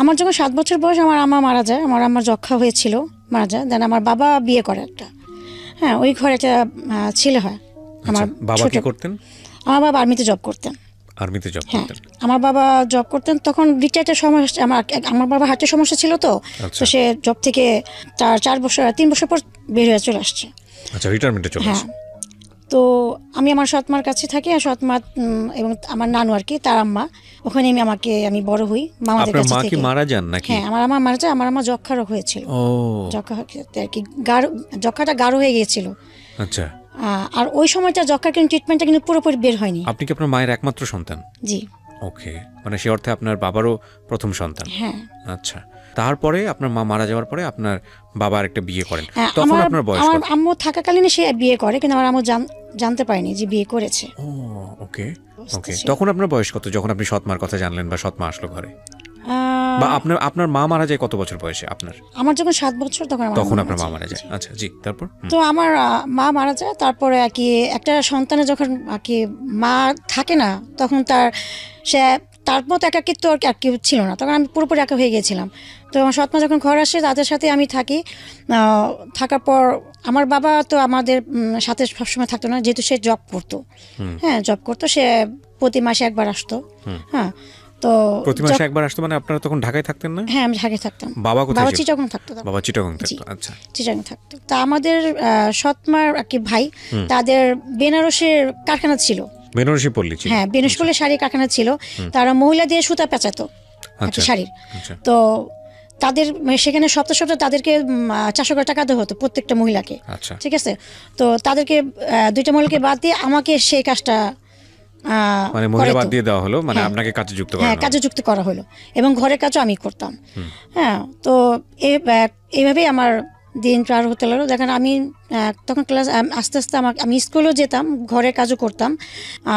আমার যখন 7 বছর বয়স আমার আম্মা মারা যায়, আমার আম্মার যক্ষা হয়েছিল, মারা যায়। দেন আমার বাবা বিয়ে করে একটা, হ্যাঁ ওই ঘরে একটা ছেলে হয়। আমার বাবা কি করতেন? আমার বাবা আর্মিতে জব করতেন। আর্মিতে জব করতেন? আমার বাবা জব করতেন, তখন রিটায়ার্ডের সমস্যা, আমার বাবার হার্টের সমস্যা ছিল, তো সে জব থেকে 3 বছর পর বের হয়ে চলে আসছে। আচ্ছা, রিটায়ারমেন্টে চলে আসছে। তো আমি আমার সৎমার কাছে থাকি, আর সৎমা এবং আমার নানু আর কি, তার আম্মা, ওখানে আমি বড় হই মামাদের কাছে থেকে। আপনার মা কি মারা যান নাকি? হ্যাঁ, আমার আম্মা মারা যায়। আমার আম্মা যক্ষা রোগ হয়েছিল। যক্ষা আর কি, যক্ষাটা গাঢ় হয়ে গিয়েছিল। আচ্ছা। আর ওই সময়টা যক্ষার কিন্তু ট্রিটমেন্টটা কিন্তু পুরোপুরি বের হয়নি। আপনি কি আপনার মায়ের একমাত্র সন্তান? জি। ওকে, মানে সে অর্থে আপনার বাবারও প্রথম সন্তান। হ্যাঁ। আচ্ছা, তারপরে আপনার মা মারা যাওয়ার পরে আপনার বাবা একটা বিয়ে করেন, তখন আপনার বয়স কত? আমার আম্মু থাকাকালীন সে বিয়ে করে, কিন্তু আমার আম্মু জানতে পারেনি যে বিয়ে করেছে। ওকে ওকে, তখন আপনার বয়স কত যখন আপনি সৎমার কথা জানলেন বা সৎমা আসলো ঘরে? বা আপনার মা মারা যায় কত বছর বয়সে আপনার? আমার যখন 7 বছর তখন আপনার মা মারা যায়। আচ্ছা, জি, তারপর? তো আমার মা মারা যায়, তারপরে আর কি একটা সন্তানের যখন আর কি মা থাকে না, তখন তার মতো একাকিত্ব আর কি ছিল না, তখন আমি পুরোপুরি একা হয়ে গিয়েছিলাম। তো আমার সৎমা যখন ঘর আসে, তাদের সাথে আমি থাকি। থাকার পর আমার বাবা তো আমাদের সাথে সবসময় থাকতো না, যেহেতু সে জব করতো। হ্যাঁ, জব করতো, সে প্রতি মাসে একবার আসতো। হ্যাঁ, তো প্রতি মাসে একবার আসতো, মানে আপনারা তখন ঢাকায় থাকতেন না? হ্যাঁ, আমি ঢাকায় থাকতাম। বাবা কোথায়? বাবা চিটাগং থাকতো। বাবা চিটাগং থাকতো। আচ্ছা, চিটাগং থাকতো। তা আমাদের সৎমার আর কি ভাই, তাদের বেনারসের কারখানা ছিল। বেনারসি পল্লী ছিল? হ্যাঁ, বেনারসি পল্লী শাড়ির কারখানা ছিল। তারা মহিলা দিয়ে সুতা পেঁচাতো শাড়ির। তো তাদের সেখানে সপ্তাহে তাদেরকে 400 টাকা দেওয়া হতো প্রত্যেকটা মহিলাকে। ঠিক আছে, তো তাদেরকে 2টা মহিলাকে বাদ দিয়ে আমাকে সেই কাজটা মানে মহিলা বাদ দিয়ে দেওয়া হলো, মানে আপনাকে কাজে যুক্ত করা হলো। হ্যাঁ, কাজে যুক্ত করা হলো, এবং ঘরের কাজও আমি করতাম। হ্যাঁ, তো এইভাবেই আমার দিন পার হতে লাগলো। দেখেন, আমি তখন ক্লাস আস্তে আস্তে আমি স্কুলেও যেতাম, ঘরের কাজও করতাম,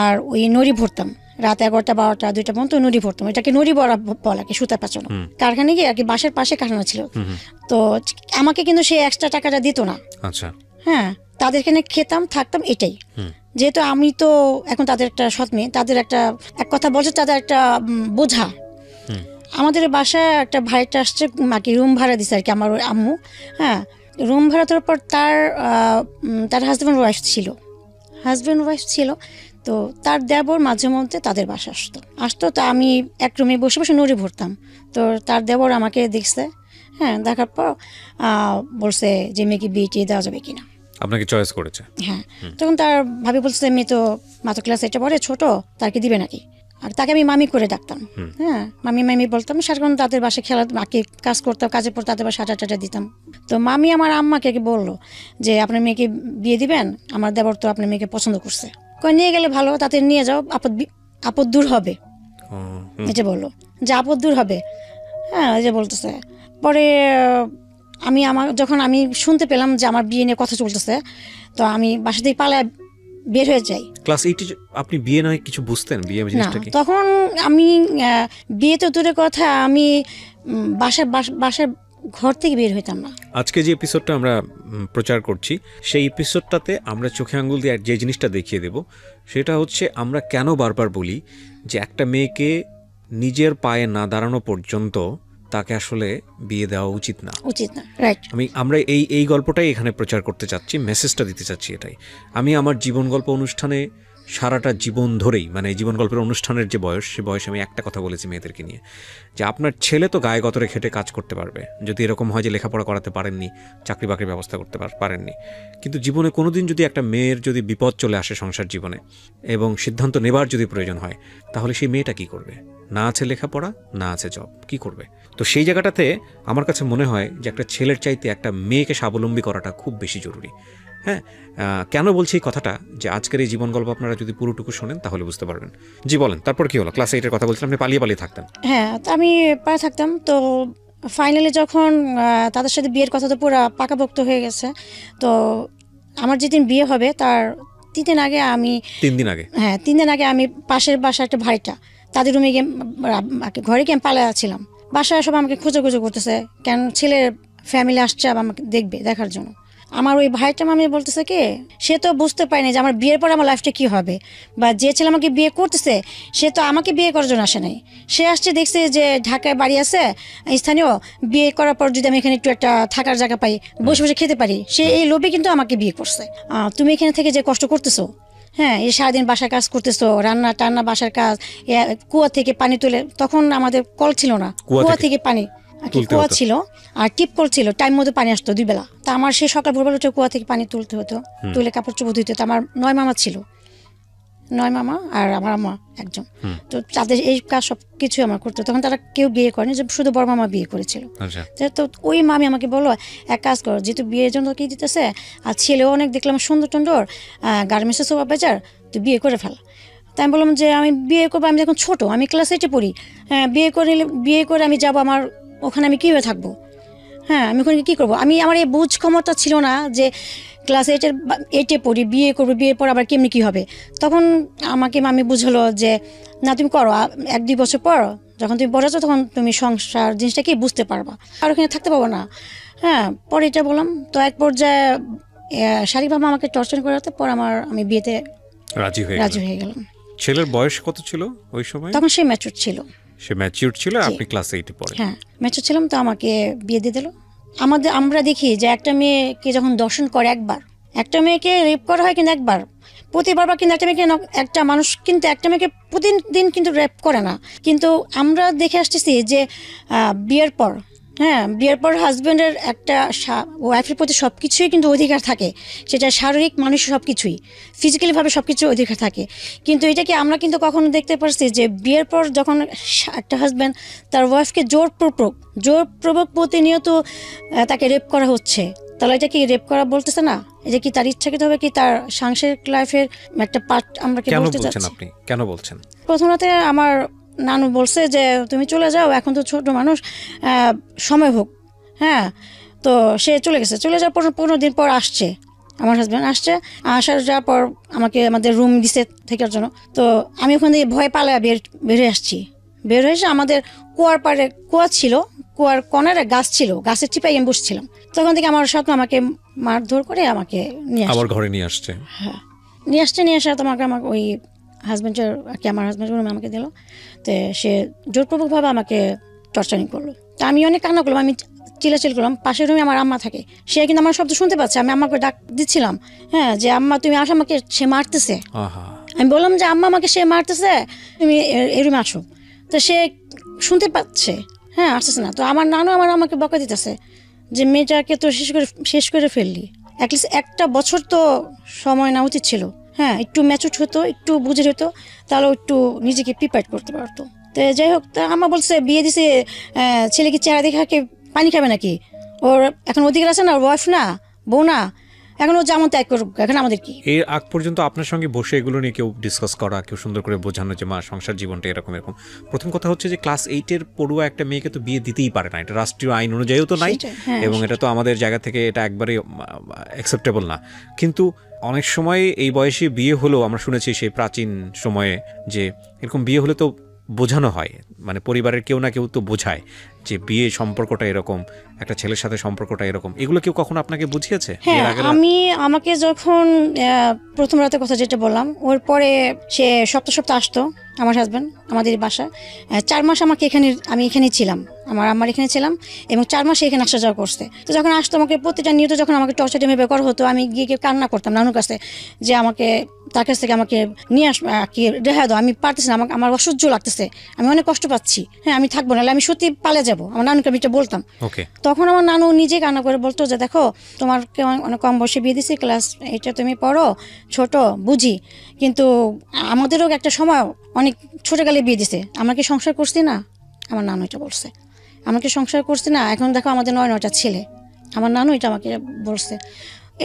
আর ওই নড়ি ভরতাম রাত 11টা 12টা 2টা পর্যন্ত নড়ি ভরতাম। এটাকে নড়ি বলা বলা কি, সুতা পেঁচানো। কারখানা গিয়ে আর কি, বাসার পাশে কারখানা ছিল। তো আমাকে কিন্তু সেই এক্সট্রা টাকাটা দিত না। আচ্ছা। হ্যাঁ, তাদের এখানে খেতাম, থাকতাম, এটাই। যেহেতু আমি তো এখন তাদের একটা সৎ মেয়ে, তাদের এক কথা বলছে, তাদের একটা বোঝা। আমাদের বাসায় একটা ভাইটা আসছে, মাকে রুম ভাড়া দিছে আর কি, আমার আম্মু। হ্যাঁ, রুম ভাড়া দেওয়ার পর তার হাজব্যান্ড ওয়াইফ ছিল। তো তার দেবর মাঝে মধ্যে তাদের বাসা আসতো। তো আমি এক রুমে বসে বসে নড়ি ভরতাম। তো তার দেবর আমাকে দেখছে। হ্যাঁ, দেখার পর বলছে যে মেয়েকে বিয়ে দেওয়া যাবে কিনা। আপনাকে চয়েস করেছে? হ্যাঁ। তখন তার ভাবি বলছে, মেয়ে তো মাত্র ক্লাস 8 পড়ে, ছোট, তাকে দিবে নাকি। আর তাকে আমি মামি করে ডাকতাম। হ্যাঁ, মামি বলতাম। সারাক্ষণ তাদের বাসায় কাজ করতাম, কাজে পর তাদের বাসায় আটা দিতাম। তো মামি আমার আম্মাকে বললো যে আপনার মেয়েকে বিয়ে দিবেন, আমার দেবর তো আপনার মেয়েকে পছন্দ করছে, নিয়ে গেলে ভালো, তাতে নিয়ে যাও, আপদ দূর হবে। এটা বললো যে আপদ দূর হবে। হ্যাঁ, এই যে বলতেছে। পরে যখন আমি শুনতে পেলাম যে আমার বিয়ে নিয়ে কথা চলতেছে, তো আমি বাসা থেকে পালায় বের হয়ে যাই। ক্লাস 8 আপনি বিয়ে নয় কিছু বুঝতেন? বিয়ে জিনিসটা কি? তখন আমি বিয়ে তো দূরের কথা, আমি বাসার ঘর থেকে বের হইতাম না। আজকে যে এপিসোডটা আমরা প্রচার করছি, সেই এপিসোডটাতে আমরা চোখে আঙ্গুল দিয়ে যে জিনিসটা দেখিয়ে দেব, সেটা হচ্ছে আমরা কেন বারবার বলি যে একটা মেয়েকে নিজের পায়ে না দাঁড়ানো পর্যন্ত তাকে আসলে বিয়ে দেওয়া উচিত না। রাইট। আমরা এই গল্পটাই এখানে প্রচার করতে চাচ্ছি, মেসেজটা দিতে চাচ্ছি এটাই। আমি আমার জীবন গল্প অনুষ্ঠানে সারাটা জীবন ধরেই, মানে জীবন গল্পের অনুষ্ঠানের যে বয়স, সে বয়সে আমি একটা কথা বলেছি মেয়েদেরকে নিয়ে, যে আপনার ছেলে তো গায়ে গতরে খেটে কাজ করতে পারবে, যদি এরকম হয় যে লেখাপড়া করাতে পারেননি, চাকরি বাকরির ব্যবস্থা করতে পারেননি, কিন্তু জীবনে কোনোদিন যদি একটা মেয়ের যদি বিপদ চলে আসে সংসার জীবনে, এবং সিদ্ধান্ত নেবার যদি প্রয়োজন হয়, তাহলে সেই মেয়েটা কি করবে? না আছে লেখাপড়া, না আছে জব, কি করবে? তো সেই জায়গাটাতে আমার কাছে মনে হয় যে একটা ছেলের চাইতে একটা মেয়েকে স্বাবলম্বী করাটা খুব বেশি জরুরি। হ্যাঁ, কেন বলছি এই কথাটা, যে আজকের এই জীবন গল্প আপনারা যদি পুরোটুকু শোনেন তাহলে বুঝতে পারবেন। জি বলেন, তারপর কি হলো? ক্লাস 8-এর কথা বলছিলাম, আপনি পালিয়ে থাকতেন। হ্যাঁ, আমি পালিয়ে থাকতাম। তো ফাইনালি যখন তাদের সাথে বিয়ের কথা তো পুরো পাকাপোক্ত হয়ে গেছে, তো আমার যেদিন বিয়ে হবে তার 3 দিন আগে আমি পাশের বাসা একটা ভাইটা, তাদের রুমে গিয়ে ঘরে গিয়ে পালাচ্ছিলাম। বাসায় সব আমাকে খুঁজে করতেছে, কেন ছেলের ফ্যামিলি আসছে আমাকে দেখার জন্য। আমার ওই ভাইটা মামি বলতেছে কি, সে তো বুঝতে পারেনি যে আমার বিয়ের পর আমার লাইফটা কি হবে, বা যে ছেলে আমাকে বিয়ে করতেছে সে তো আমাকে বিয়ে করার জন্য আসে নাই। সে আসছে দেখছে যে ঢাকায় বাড়ি আছে স্থানীয়, বিয়ে করার পর যদি আমি এখানে একটু একটা থাকার জায়গা পাই, বসে বসে খেতে পারি, সে এই লোভে কিন্তু আমাকে বিয়ে করছে। তুমি এখানে থেকে যে কষ্ট করতেছো, হ্যাঁ, এই সারাদিন বাসার কাজ করতেছো, রান্না টান্না বাসার কাজ, কুয়া থেকে পানি তুলে, তখন আমাদের কল ছিল না, কুয়া থেকে পানি, কুয়া ছিল আর টিপ কল ছিল, টাইম মতো পানি আসতো 2 বেলা। তা আমার সেই সকাল ভোরবেলা উঠে কুয়া থেকে পানি তুলতে হতো, তুলে কাপড় চোপড় ধুতে হতো। আমার 9 মামা ছিল, 9 মামা আর আমার আম্মা একজন, তো তাদের এই কাজ সব কিছু আমার করতো। তখন তারা কেউ বিয়ে করেনি, যে শুধু বড় মামা বিয়ে করেছিল। তো ওই মামি আমাকে বললো, এক কাজ করো, যেহেতু বিয়ের জন্য কি দিতেছে, আর ছেলেও অনেক দেখলাম সুন্দর টুন্দর, গার্মেন্টসের সোভা বেচার, তো বিয়ে করে ফেল। তাই আমি বললাম যে আমি বিয়ে করবো, আমি এখন ছোটো, আমি ক্লাস 8-এ পড়ি, হ্যাঁ, বিয়ে করে আমি যাবো, আমার ওখানে আমি কীভাবে থাকবো, হ্যাঁ, আমি ওখানে কী করবো। আমার এই বুঝ ক্ষমতা ছিল না যে ক্লাস 8-এ পড়ি, বিয়ে করবো, বিয়ের পর আবার কেমনি কী হবে। তখন আমাকে মামি বুঝলো যে না, তুমি করো, 1-2 বছর পর যখন তুমি বড় আছো তখন তুমি সংসার জিনিসটা কি বুঝতে পারবা, আর ওখানে থাকতে পারবো না। হ্যাঁ, পরে এটা বললাম। তো এক পর্যায়ে শারীরিকভাবে আমাকে টর্চার করাতে পর আমি বিয়েতে রাজি হয়ে গেলাম। ছেলের বয়স কত ছিল ওই সময়? তখন সে ম্যাচুর ছিল। সে ম্যাচিউর ছিল, আপনি ক্লাস 8-এ পড়েন? হ্যাঁ, ম্যাচুর ছিলাম। তো আমাকে বিয়ে দিয়ে দিল। আমরা দেখি যে একটা মেয়েকে যখন দর্শন করে একবার, একটা মেয়েকে রেপ করা হয় কিন্তু একবার, প্রতিবার কিন্তু একটা মানুষ কিন্তু একটা মেয়েকে প্রতিদিন কিন্তু রেপ করে না। কিন্তু আমরা দেখে আসতেছি যে বিয়ের পর, হ্যাঁ, বিয়ের পর হাজব্যান্ডের একটা ওয়াইফের প্রতি সব কিছুই কিন্তু অধিকার থাকে, সেটা শারীরিক, মানুষের সব কিছুই, ফিজিক্যালিভাবে সব কিছু অধিকার থাকে। কিন্তু এটাকে আমরা কিন্তু কখনো দেখতে পারছি যে বিয়ের পর যখন একটা হাজব্যান্ড তার ওয়াইফকে জোরপূর্বক প্রতিনিয়ত তাকে রেপ করা হচ্ছে, তাহলে এটা কি রেপ করা বলতেছে না? এটা কি তার ইচ্ছাকৃত হবে, কি তার সাংসারিক লাইফের একটা পার্ট? আমরা কি বলতে চাচ্ছি? আপনি কেন বলছেন? প্রথমত আমার নানু বলছে যে তুমি চলে যাও, এখন তো ছোট মানুষ, সময় হোক। হ্যাঁ, তো সে চলে গেছে। চলে যাওয়ার পর 15 দিন পর আসছে আমার হাজব্যান্ড, যাওয়ার পর আমাদের রুম দিছে থাকার জন্য। তো আমি ওখান থেকে ভয় পালায় বের হয়ে আসছি। বের হয়ে এসে আমাদের কুয়ার পাড়ে কুয়া ছিল, কুয়ার কর্নারে গাছ ছিল, গাছের চিপায় আমি বসছিলাম। তখন থেকে আমার সাথে আমাকে মারধর করে আমাকে নিয়ে ঘরে নিয়ে আসছে। হ্যাঁ, নিয়ে আসা তোমাকে আমার ওই হাজব্যান্ডের আমার হাজব্যান্ড রুমে আমাকে দিল। তো সে জোরপূর্বকভাবে আমাকে টর্চারিং করলো। তা আমি অনেক কান্না করলাম, আমি চিল্লাচিল্লি করলাম। পাশের রুমে আমার আম্মা থাকে, সে কিন্তু আমার শব্দ শুনতে পাচ্ছে। আমি আম্মাকে ডাক দিচ্ছিলাম, হ্যাঁ, যে আম্মা তুমি আসো, আমাকে সে মারতেছে। আমি বললাম যে আম্মা আমাকে সে মারতেছে, তুমি এই রুমে আসো। তো সে শুনতে পাচ্ছে, হ্যাঁ, আসতেছে না। তো আমার নানু আমাকে বকা দিতেছে যে মেয়েটাকে তো শেষ করে ফেললি, অ্যাটলিস্ট 1টা বছর তো সময় নেওয়া উচিত ছিল। হ্যাঁ, একটু ম্যাচুর হতো, একটু বুঝে হতো, তাহলে একটু নিজেকে প্রিপেয়ার করতে পারতো। তো যাই হোক, তা আমার বলছে বিয়ে দিছে, ছেলে কি চেহারা দেখে পানি খাবে নাকি? ওর এখন অধিকার আছে না, ওর ওয়াইফ না, বউ না, এখন ও যেমন ত্যাগ করুক, এখন আমাদের কি? এর আগ পর্যন্ত আপনার সঙ্গে বসে এগুলো নিয়ে কেউ ডিসকাস করা, কেউ সুন্দর করে বোঝানো যে মা সংসার জীবনটা এরকম। প্রথম কথা হচ্ছে যে ক্লাস 8-এর পড়ুয়া একটা মেয়েকে তো বিয়ে দিতেই পারে না, এটা রাষ্ট্রীয় আইন অনুযায়ীও তো নাই, এবং এটা তো আমাদের জায়গা থেকে এটা একবারে অ্যাকসেপ্টেবল না। কিন্তু অনেক সময় এই বয়সে বিয়ে হলেও আমরা শুনেছি সেই প্রাচীন সময়ে যে এরকম বিয়ে হলে তো বোঝানো হয়, মানে পরিবারের কেউ না কেউ তো বোঝায় যে বিয়ে সম্পর্কটা এরকম, একটা ছেলের সাথে সম্পর্কটা এরকম। এগুলো কেউ কখনো আপনাকে বুঝিয়েছে? হ্যাঁ, আমাকে যখন প্রথম রাতের কথা যেটা বললাম, ওর পরে সে সপ্তাহ আসতো আমার হাজব্যান্ড আমাদের বাসায়। 4 মাস আমি এখানেই ছিলাম, আমার এখানে ছিলাম, এবং 4 মাস এখানে আসা যাওয়া করছে। তো যখন আসতো আমাকে প্রতিটা নিয়ত যখন আমাকে টর্চার টিমে বের হতো, আমি গিয়ে কান্না করতাম নানুর কাছে যে তার কাছ থেকে আমাকে নিয়ে কি রেহাই দাও, আমি পারতেছি না, আমার অসহ্য লাগতেছে, আমি অনেক কষ্ট পাচ্ছি, হ্যাঁ, আমি থাকবো না, আমি সত্যি পালে যাবো। আমার নানুকে আমি এটা বলতাম। তখন আমার নানু নিজে কান্না করে বলতো যে দেখো, তোমাকে অনেক কম বয়সে বিয়ে দিছি, ক্লাস 8-এ তুমি পড়ো, ছোট বুঝি, কিন্তু আমাদেরও একটা সময় অনেক ছোটকালে বিয়ে দিছে, আমরা কি সংসার করছি না? আমার নানু এটা বলছে, আমরা কি সংসার করছি না? এখন দেখো আমাদের 9টা ছেলে। আমার নানু এটা আমাকে বলছে।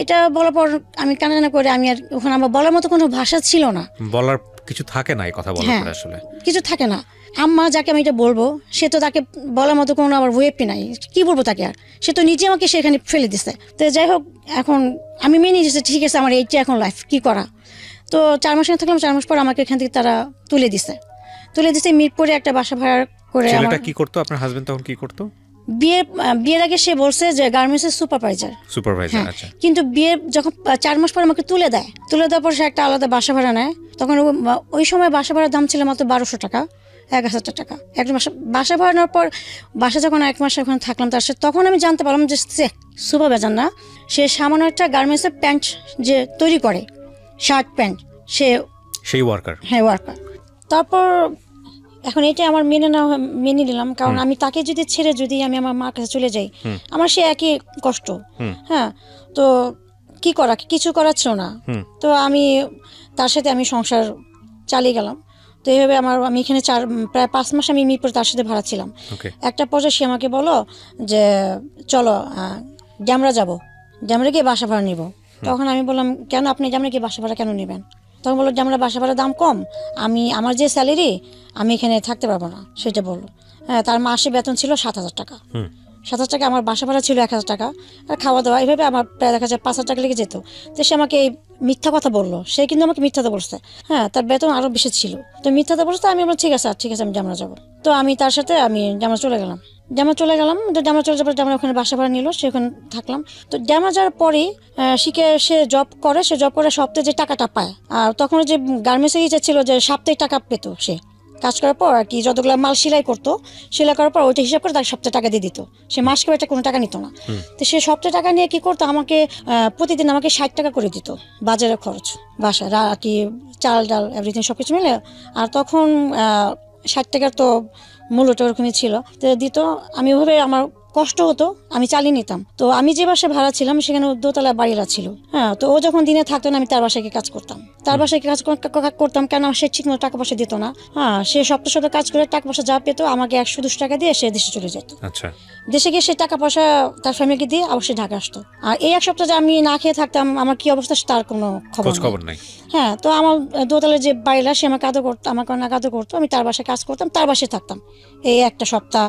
এটা বলার পর আমি কান্না করে, আমি আর ওখানে আমার বলার মতো কোনো ভাষা ছিল না, বলার কিছু থাকে না, এই কথা বলার পরে আসলে কিছু থাকে না। আম্মা যাকে আমি এটা বলবো, সে তো তাকে বলার মতো কোনো আমার ওয়েবই নাই, কি বলবো তাকে? আর সে তো নিজে আমাকে সেখানে ফেলে দিছে। তো যাই হোক, এখন আমি মেনে নিয়েছি, ঠিক আছে, আমার এইটা এখন লাইফ, কি করা। তো 4 মাস থাকলাম, 4 মাস পর আমাকে এখান থেকে তারা তুলে দিছে মিরপুরে একটা বাসা ভাড়া করে। ছেলেটা কি করতো? আপনার হাজবেন্ড তখন কি করতো? বিয়ের আগে সে বলছে যে গার্মেন্টসের সুপারভাইজার, আচ্ছা। কিন্তু বিয়ের যখন 4 মাস পর আমাকে তুলে দেওয়ার পর সে একটা আলাদা বাসা ভাড়া নেয়। তখন ওই সময় বাসা ভাড়ার দাম ছিল মাত্র 1200 টাকা, 1000 টাকা এক মাস বাসা ভাড়া নেওয়ার পর। বাসা যখন 1 মাস ওখানে থাকলাম তার সাথে, তখন আমি জানতে পারলাম যে সে সুপারভাইজার না, সে সামান্য একটা গার্মেন্টসের প্যান্ট যে তৈরি করে, শার্ট প্যান্ট, সেই ওয়ার্কার। হ্যাঁ, ওয়ার্কার। তারপর এখন এটা আমার মেনে নিলাম, কারণ আমি তাকে যদি ছেড়ে যদি আমি আমার মার কাছে চলে যাই, আমার সে একই কষ্ট। হ্যাঁ, তো কিছু করার ছিল না। তো আমি তার সাথে আমি সংসার চালিয়ে গেলাম। তো এইভাবে আমি এখানে প্রায় 5 মাস আমি মিরপুরে তার সাথে ভাড়া ছিলাম। একটা পর্যায়ে সে আমাকে বলো যে চলো ড্যামরা যাবো, ড্যামরা গিয়ে বাসা ভাড়া নিব। তখন আমি বললাম, কেন আপনি ড্যামরা গিয়ে বাসা ভাড়া কেন নেবেন? তখন বললো, ড্যামরা বাসা ভাড়ার দাম কম, আমার যে স্যালারি আমি এখানে থাকতে পারবো না, সেটা বললো। হ্যাঁ, তার মাসে বেতন ছিল 7,000 টাকা। 7,000 টাকা, আমার বাসা ভাড়া ছিল 1,000 টাকা, আর খাওয়া দাওয়া এইভাবে আমার প্রায় দেখা যায় 5,000 টাকা লেগে যেত। তো সে আমাকে মিথ্যা কথা বললো, সে কিন্তু আমাকে মিথ্যাতে বলছে। হ্যাঁ, তার বেতন আরও বেশি ছিল, তো মিথ্যাতে বলছে। আমি বললাম ঠিক আছে আমি ড্যামরা যাবো। তো আমি তার সাথে ড্যামরা চলে গেলাম। ড্যামরা চলে যাবার ড্যামরা ওখানে বাসা ভাড়া নিল, সে ওখানে থাকলাম। তো ড্যামরা যাওয়ার পরে সে জব করে সপ্তাহে যে টাকাটা পায়। আর তখন যে গার্মেন্টসে ইচ্ছা ছিল যে সাপ্তাহিক টাকা পেতো, সে কাজ করার পর আর কি যতগুলো মাল সেলাই করার পর ওইটা হিসাব করে তাকে সপ্তাহে টাকা দিয়ে দিত। সে মাসকে একটা কোনো টাকা নিত না। তো সে সপ্তাহে টাকা নিয়ে কি করতো, আমাকে প্রতিদিন আমাকে 60 টাকা করে দিত বাজারের খরচ, বাসায় আর কি চাল ডাল এভরিথিং সবকিছু মিলে। আর তখন 60 টাকার তো মূল্যটা ওরকমই ছিল, তো দিত। আমি ওভাবে আমার কষ্ট হতো, আমি চালিয়ে নিতাম। তো আমি যে বাসায় ভাড়া ছিলাম সেখানে দোতলা বাড়িরা ছিল। হ্যাঁ, তো ও যখন দিনে থাকতো না, আমি তার বাসায় কাজ করতাম। কেন সে ঠিক মতো টাকা পয়সা দিত না। হ্যাঁ, সে সপ্তাহে কাজ করে টাকা পয়সা যা পেতো আমাকে 120 টাকা দিয়ে সে দেশে চলে যেত। আচ্ছা, দেশে গিয়ে সে টাকা পয়সা তার ফ্যামিলিকে দিয়ে অবশ্যই ঢাকা আসতো। আর এই 1 সপ্তাহ যে আমি না খেয়ে থাকতাম, আমার কি অবস্থা তার কোনো খবর নাই। হ্যাঁ, তো আমার দোতলার যে বাড়িরা সে আমাকে আদর করতো, আমি তার বাসায় কাজ করতাম, তার বাসায় থাকতাম। এই একটা সপ্তাহ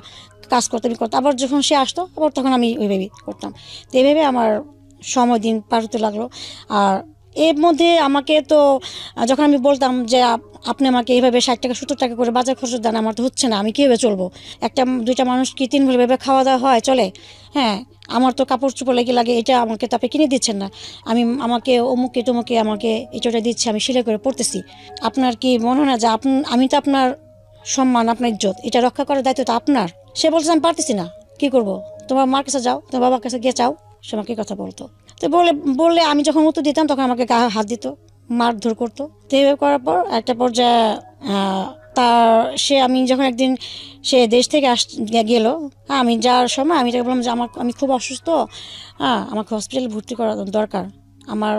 কাজ করতাম। আবার যখন সে আসতো আবার তখন আমি ওইভাবেই করতাম। তো এইভাবে আমার সময় দিন পার হতে লাগলো। আর এর মধ্যে আমাকে তো যখন আমি বলতাম যে আপনি আমাকে এইভাবে 60 টাকা 70 টাকা করে বাজার খরচ দেন, আমার তো হচ্ছে না, আমি কীভাবে চলবো? দুইটা মানুষ কি 3 ভাবে খাওয়া দাওয়া হয়, চলে? হ্যাঁ, আমার তো কাপড় চোপড় লাগে, এটা আমাকে তো আপনি কিনে দিচ্ছেন না। আমাকে অমুকে তমুকে আমাকে এটা দিচ্ছে, আমি সেলাই করে পড়তেছি। আপনার কি মনে হয় না যে আমি তো আপনার সম্মান, আপনার ইজ্জত এটা রক্ষা করার দায়িত্ব তো আপনার? সে বলছে আমি পারতেছি না, কি করব? তোমার মার কাছে যাও, তোমার বাবার কাছে গিয়ে চাও। সে আমাকে কথা বলতো। তো বললে আমি যখন উত্তর দিতাম তখন আমাকে গায়ে হাত দিত, মারধর করতো। তো এইভাবে করার পর একটা পর্যায়ে আমি যখন একদিন সে দেশ থেকে গেল, আমি যাওয়ার সময় আমি তাকে বললাম যে আমি খুব অসুস্থ, আমাকে হসপিটালে ভর্তি করা দরকার। আমার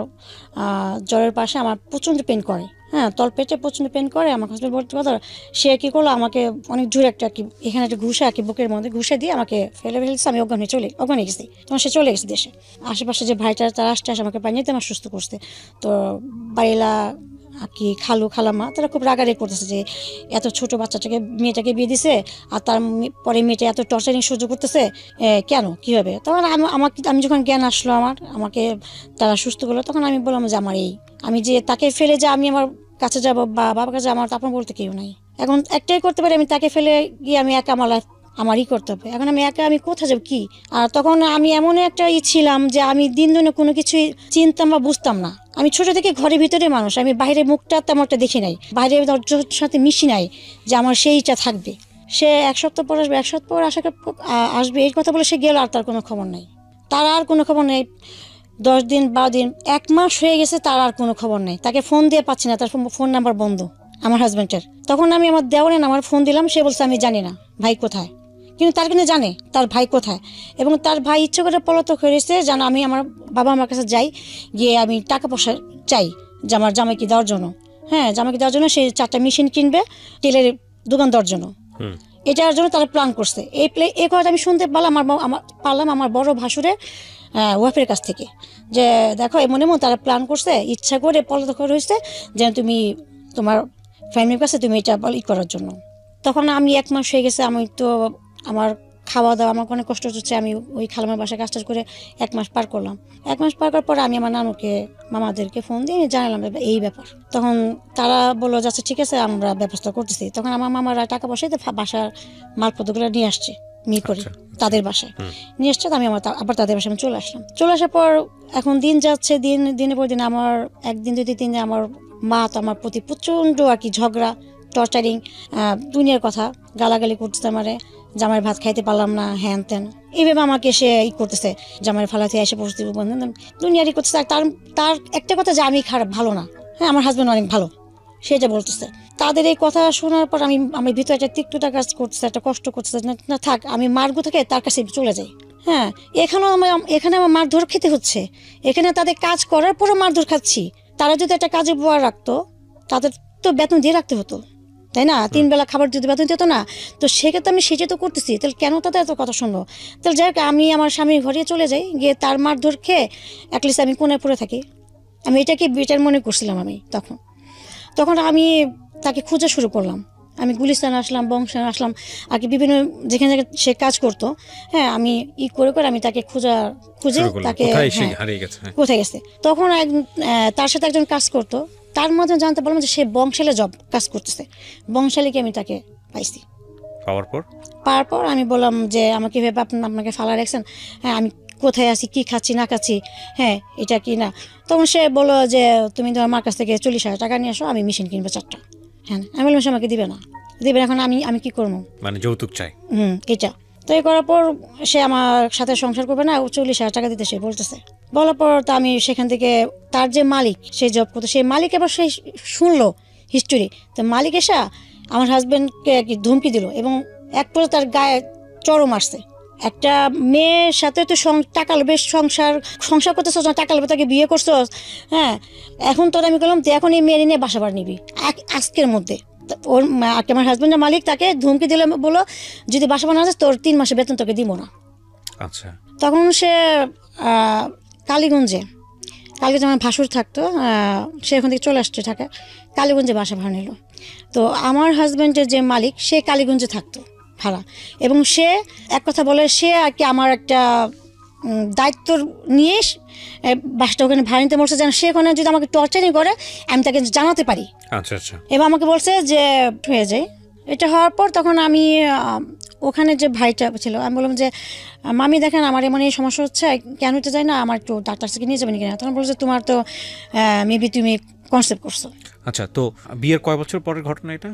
জ্বরের পাশে আমার প্রচণ্ড পেন করে, তলপেটে প্রচণ্ড পেন করে, আমাকে হসপিটাল ভর্তি করা। সে কী করলো, আমাকে অনেক জোরে এখানে একটা ঘুষা বুকের মধ্যে ঘুষে দিয়ে আমাকে ফেলেছে। আমি অজ্ঞান হয়ে গেছি। তখন সে চলে গেছে দেশে। আশেপাশে যে ভাইটা তারা আসতে আমাকে বানিয়ে আমার সুস্থ করছে। তো বাড়িলা খালামা তারা খুব রাগারাগি করতেছে যে এত ছোট মেয়েটাকে বিয়ে দিছে, আর তার পরে মেয়েটা এত টর্চারিং সহ্য করতেছে, কেন, কী হবে? তখন আমি যখন জ্ঞান আসলো আমাকে তারা সুস্থ করলো, তখন আমি বললাম যে আমি যে তাকে ফেলে যে আমি আমার কাছে যাবো বা বাবার কাছে, আমার আপন বলতে কেউ নাই। এখন একটাই করতে পারি, আমি তাকে ফেলে গিয়ে আমি একা আমারই করতে হবে। এখন আমি কোথায় যাবো, কি? আর তখন আমি এমন একটা ছিলাম যে আমি দিন দিনে কোনো কিছুই চিনতাম বা বুঝতাম না। আমি ছোট থেকে ঘরের ভিতরে মানুষ, আমি বাইরে মুখটা তেমন একটা দেখি নাই, বাইরে সাথে মিশি নাই যে আমার সেইটা থাকবে। সে 1 সপ্তাহ পর আসবে, 1 সপ্তাহ পর আসবে এই কথা বলে সে গেল, আর তার কোনো খবর নেই। তার আর কোনো খবর নেই। 10 দিন 12 দিন 1 মাস হয়ে গেছে, তার আর কোনো খবর নেই। তাকে ফোন দিয়ে পাচ্ছি না, তার ফোন নাম্বার বন্ধ আমার হাজব্যান্ডের। তখন আমি আমার দেওয়ারের নাম্বার ফোন দিলাম, সে বলছে আমি জানি না ভাই কোথায়। কিন্তু তার কিন্তু জানে তার ভাই কোথায়, এবং তার ভাই ইচ্ছে করে পলাতক হয়েছে যেন আমি আমার বাবা আমার কাছে যাই, গিয়ে আমি টাকা পয়সা চাই যে আমার জামাইকে দেওয়ার জন্য। হ্যাঁ, জামাইকে দেওয়ার জন্য সে 4টা মেশিন কিনবে টেলের দোকান দেওয়ার জন্য। এটার জন্য তারা প্ল্যান করছে। এই কথাটা আমি শুনতে পারলাম আমার বড় ভাসুরের ওয়াইফের কাছ থেকে, যে দেখো এমন তারা প্ল্যান করছে, ইচ্ছা করে পলাতক হয়েছে যেন তুমি তোমার ফ্যামিলির কাছে তুমি এটা করার জন্য। তখন আমি 1 মাস হয়ে গেছে, আমি তো আমার খাওয়া দাওয়া আমার অনেক কষ্ট হচ্ছে। আমি ওই খালামার বাসায় কাজ করে 1 মাস পার করলাম। 1 মাস পার করার পর আমি আমার নানুকে মামাদেরকে ফোন দিয়ে জানালাম এই ব্যাপার। তখন তারা বললো যাচ্ছে ঠিক আছে আমরা ব্যবস্থা করতেছি। তখন আমার মামারা টাকা পয়সা বাসার মালপত্রগুলো নিয়ে আসছে মিরপুরে তাদের বাসায় নিয়ে এসছে। আমি আবার তাদের বাসায় আমি চলে আসলাম। চলে আসার পর এখন দিন যাচ্ছে, দিনের পর দিন আমার একদিন 2-3 দিন আমার মা তো আমার প্রতি প্রচণ্ড আর কি ঝগড়া, টর্চারিং, দুনিয়ার কথা গালাগালি করতেছে আমারে, জামাইয়ের ভাত খাইতে পারলাম না, হ্যান ত্যান এইভাবে আমাকে সে করতেছে, জামাইয়ের ফালাতে এসে পড়তে দুনিয়ারই করতেছে। তার একটা কথা যে আমি খারাপ, ভালো না, হ্যাঁ আমার হাজব্যান্ড অনেক ভালো, সেটা বলতেছে। তাদের এই কথা শোনার পর আমি ভিতরে একটা তিক্ততা কাজ করতেছে, একটা কষ্ট করতেছে, না থাক আমি মার্গো থেকে তার কাছে চলে যাই। হ্যাঁ এখানে আমার মারধর খেতে হচ্ছে, এখানে তাদের কাজ করার পরও মারধর খাচ্ছি। তারা যদি একটা কাজে বয়া রাখতো তাদের তো বেতন দিয়ে রাখতে হতো, তাই না? 3 বেলা খাবার যদি বেতন দিত না, তো সেক্ষেত্রে আমি সেটা তো করতেছি, তাহলে কেন তাদের এত কথা শুনলো? তাহলে যাই হোক আমি আমার স্বামীর ঘরে চলে যাই, গিয়ে তার মারধর খেয়ে অ্যাটলিস্ট আমি কোণে পড়ে থাকি। আমি এটাকে বেটার মনে করছিলাম। আমি তখন আমি তাকে খোঁজা শুরু করলাম। আমি গুলিস্তান আসলাম, বংশান আসলাম আর কি, বিভিন্ন যেখানে সে কাজ করতো। হ্যাঁ আমি করে আমি তাকে খুঁজে তাকে কোথায় গেছে। তখন তার সাথে একজন কাজ করতো, তার মধ্যে জানতে পারলাম যে সে বংশালে কাজ করতেছে। বংশালীকে আমি তাকে পাইছি। পাওয়ার পর আমি বললাম যে আমাকে ভেবে আপনাকে ফালা রাখছেন, হ্যাঁ আমি কোথায় আছি, কি খাচ্ছি না খাচ্ছি, হ্যাঁ এটা কি না। তখন সে বললো যে তুমি তোমার মার কাছ থেকে 40,000 টাকা নিয়ে আসো, আমি মেশিন কিনবো 4টা। হ্যাঁ আমি বললাম সে আমাকে দিবে না। এখন আমি কি করবো, মানে যৌতুক চাই এটা। তো এই করার পর সে আমার সাথে সংসার করবে না, 40,000 টাকা দিতে সে বলতেছে। বলার পর তো আমি সেখান থেকে তার যে মালিক সে জব করতো, সেই মালিক এবার সে শুনলো হিস্টোরি। তো মালিক এসে আমার হাজব্যান্ডকে ধমকি দিল এবং এক পরে তার গায়ে চড়ও মারছে। একটা মেয়ের সাথে তো টাকা লোভে সংসার করতেছ, টাকা লোভে তাকে বিয়ে করছো, হ্যাঁ এখন তোর আমি বললাম তুই এখন এই মেয়ে নিয়ে বাসা বাড়ি নিবি আজকের মধ্যে। ওর আমার হাজব্যান্ডের মালিক তাকে ধমকি দিলে, বলো যদি বাসা বানা যায় তোর 3 মাসের বেতন তোকে দিব না। আচ্ছা তখন সে কালীগঞ্জে আমার ভাসুর থাকতো, সে ওখান থেকে চলে আসছে ঢাকা, কালীগঞ্জে বাসা ভাড়া নিল। তো আমার হাজব্যান্ডের যে মালিক সে কালীগঞ্জে থাকতো ভাড়া, এবং সে এক কথা বলে সে আর কি আমার একটা দায়িত্ব নিয়ে বাসটা ওখানে ভাড়া নিতে বলছে, যেন সে ওখানে যদি আমাকে টর্চারিং করে আমি তাকে জানাতে পারি। আচ্ছা আচ্ছা। এবার আমাকে বলছে যে হয়ে যায়। এটা হওয়ার পর তখন আমি ওখানে যে ভাইটা ছিল আমি বললাম যে মামি দেখেন আমার এমন এই সমস্যা হচ্ছে, কেন হতে যায় না, আমার একটু ডাক্তার থেকে নিয়ে যাবেন কিনা। তখন বলছে তোমার তো মেবি তুমি কনসেপ্ট করছো। আচ্ছা তো বিয়ের কয় বছর পরের ঘটনা এটা?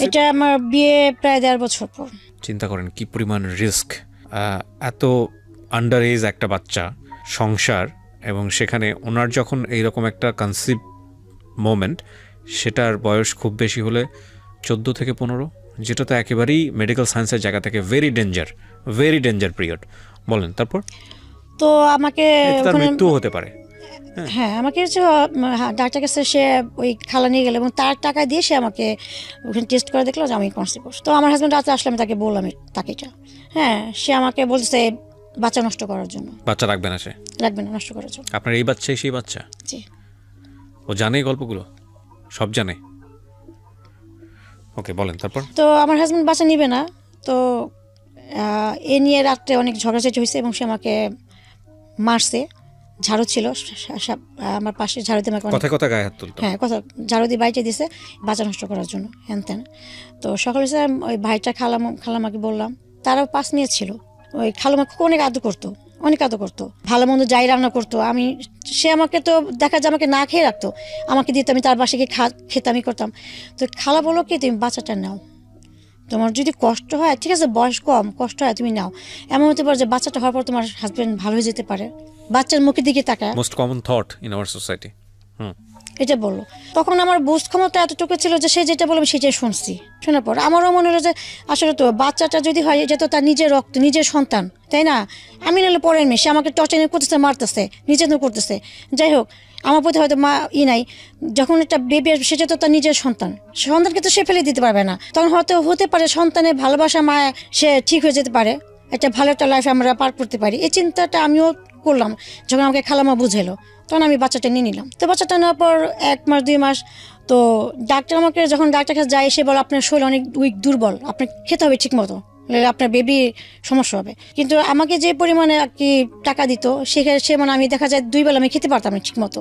এটা আমার বিয়ে প্রায় 1.5 বছর পর। চিন্তা করেন কি পরিমাণ রিস্ক, এত আন্ডার এজ একটা বাচ্চা, সংসার, এবং সেখানে ওনার যখন এইরকম একটা কনসিভ মোমেন্ট, সেটার বয়স খুব বেশি হলে 14 থেকে 15, যেটা তো একেবারেই মেডিকেল সায়েন্সের জায়গা থেকে ভেরি ডেঞ্জার পিরিয়ড। বলেন তারপর? তো আমাকে মৃত্যু হতে পারে। হ্যাঁ আমাকে ডাক্তার কাছে সে ওই খালা নিয়ে গেল এবং তার টাকা দিয়ে সে আমাকে ওখানে টেস্ট করে দেখলো যে আমি কনসিভ করছি। তো আমার হাজব্যান্ড রাতে আসলে আমি তাকে বললাম তাকে এটা, হ্যাঁ সে আমাকে বলছে বাচ্চা নষ্ট করার জন্য। বাচ্চা রাখবে না, সে রাখবে না, নষ্ট করার জন্য। আপনার এই বাচ্চাই সেই বাচ্চা? জি। ও জানে গল্পগুলো, সব জানে? ওকে বলেন তারপর? তো আমার হাজব্যান্ড বাচ্চা নিবে না, তো এ নিয়ে রাত্রে অনেক ঝগড়াঝাটি হয়েছে এবং সে আমাকে মারছে। ঝাড়ু ছিল আমার পাশে, ঝাড়ু দিয়ে আমাকে কথা গায়ে হাত তুলতো, হ্যাঁ কথা ঝাড়ু দিয়ে বাইটে দিছে বাচ্চা নষ্ট করার জন্য, হ্যান ত্যান। তো সকালে ওই ভাইটা খালামাকে বললাম, তারাও 5 মেয়ে ছিল। ওই খালামাকে অনেক আদর করতো, ভালো মন্দ যাই রান্না করতো। সে আমাকে তো দেখা যায় আমাকে না খেয়ে রাখতো, আমাকে দিত, আমি তার বাসায় গিয়ে খেতে আমি করতাম। তো খালা বলো কি তুমি বাচ্চাটা নাও, তোমার যদি কষ্ট হয় ঠিক আছে, বয়স কম, কষ্ট হয় তুমি নাও। এমন হতে পারে যে বাচ্চাটা হওয়ার পর তোমার হাজবেন্ড ভালো হয়ে যেতে পারে। বাচ্চার মুখের দিকে তাকায়, most common thought in our society. এটা বললো। তখন আমার বুঝ ক্ষমতা এতটুকু ছিল যে সে যেটা বলবে সেটাই শুনছি। শোনার পর আমারও মনে হলো যে আসলে তো বাচ্চাটা যদি হয় এটা তো তার নিজের রক্ত, নিজের সন্তান, তাই না? আমি নাহলে পরের মেয়ে, সে আমাকে টর্চারিং করতেছে, মারতেছে, নির্যাতন করতেছে। যাই হোক আমার প্রতি হয়তো মা নাই, যখন একটা বেবি আসবে সেটা তো তার নিজের সন্তানকে তো সে ফেলে দিতে পারবে না। তখন হয়তো হতে পারে সন্তানের ভালোবাসা মায়া সে ঠিক হয়ে যেতে পারে, একটা ভালো একটা লাইফ আমরা পার করতে পারি। এই চিন্তাটা আমিও করলাম যখন আমাকে খালামা বুঝাইলো, তখন আমি বাচ্চাটা নিয়ে নিলাম। তো বাচ্চাটা নেওয়ার পর 1 মাস 2 মাস তো ডাক্তার আমাকে যখন ডাক্তার কাছে যায়, সে বলে আপনার শরীর অনেক উইক, দুর্বল, আপনার খেতে হবে ঠিক মতো, আপনার বেবি সমস্যা হবে। কিন্তু আমাকে যে পরিমাণে আর কি টাকা দিত সে মানে আমি দেখা যায় 2 বেলা আমি খেতে পারতাম না ঠিক মতো।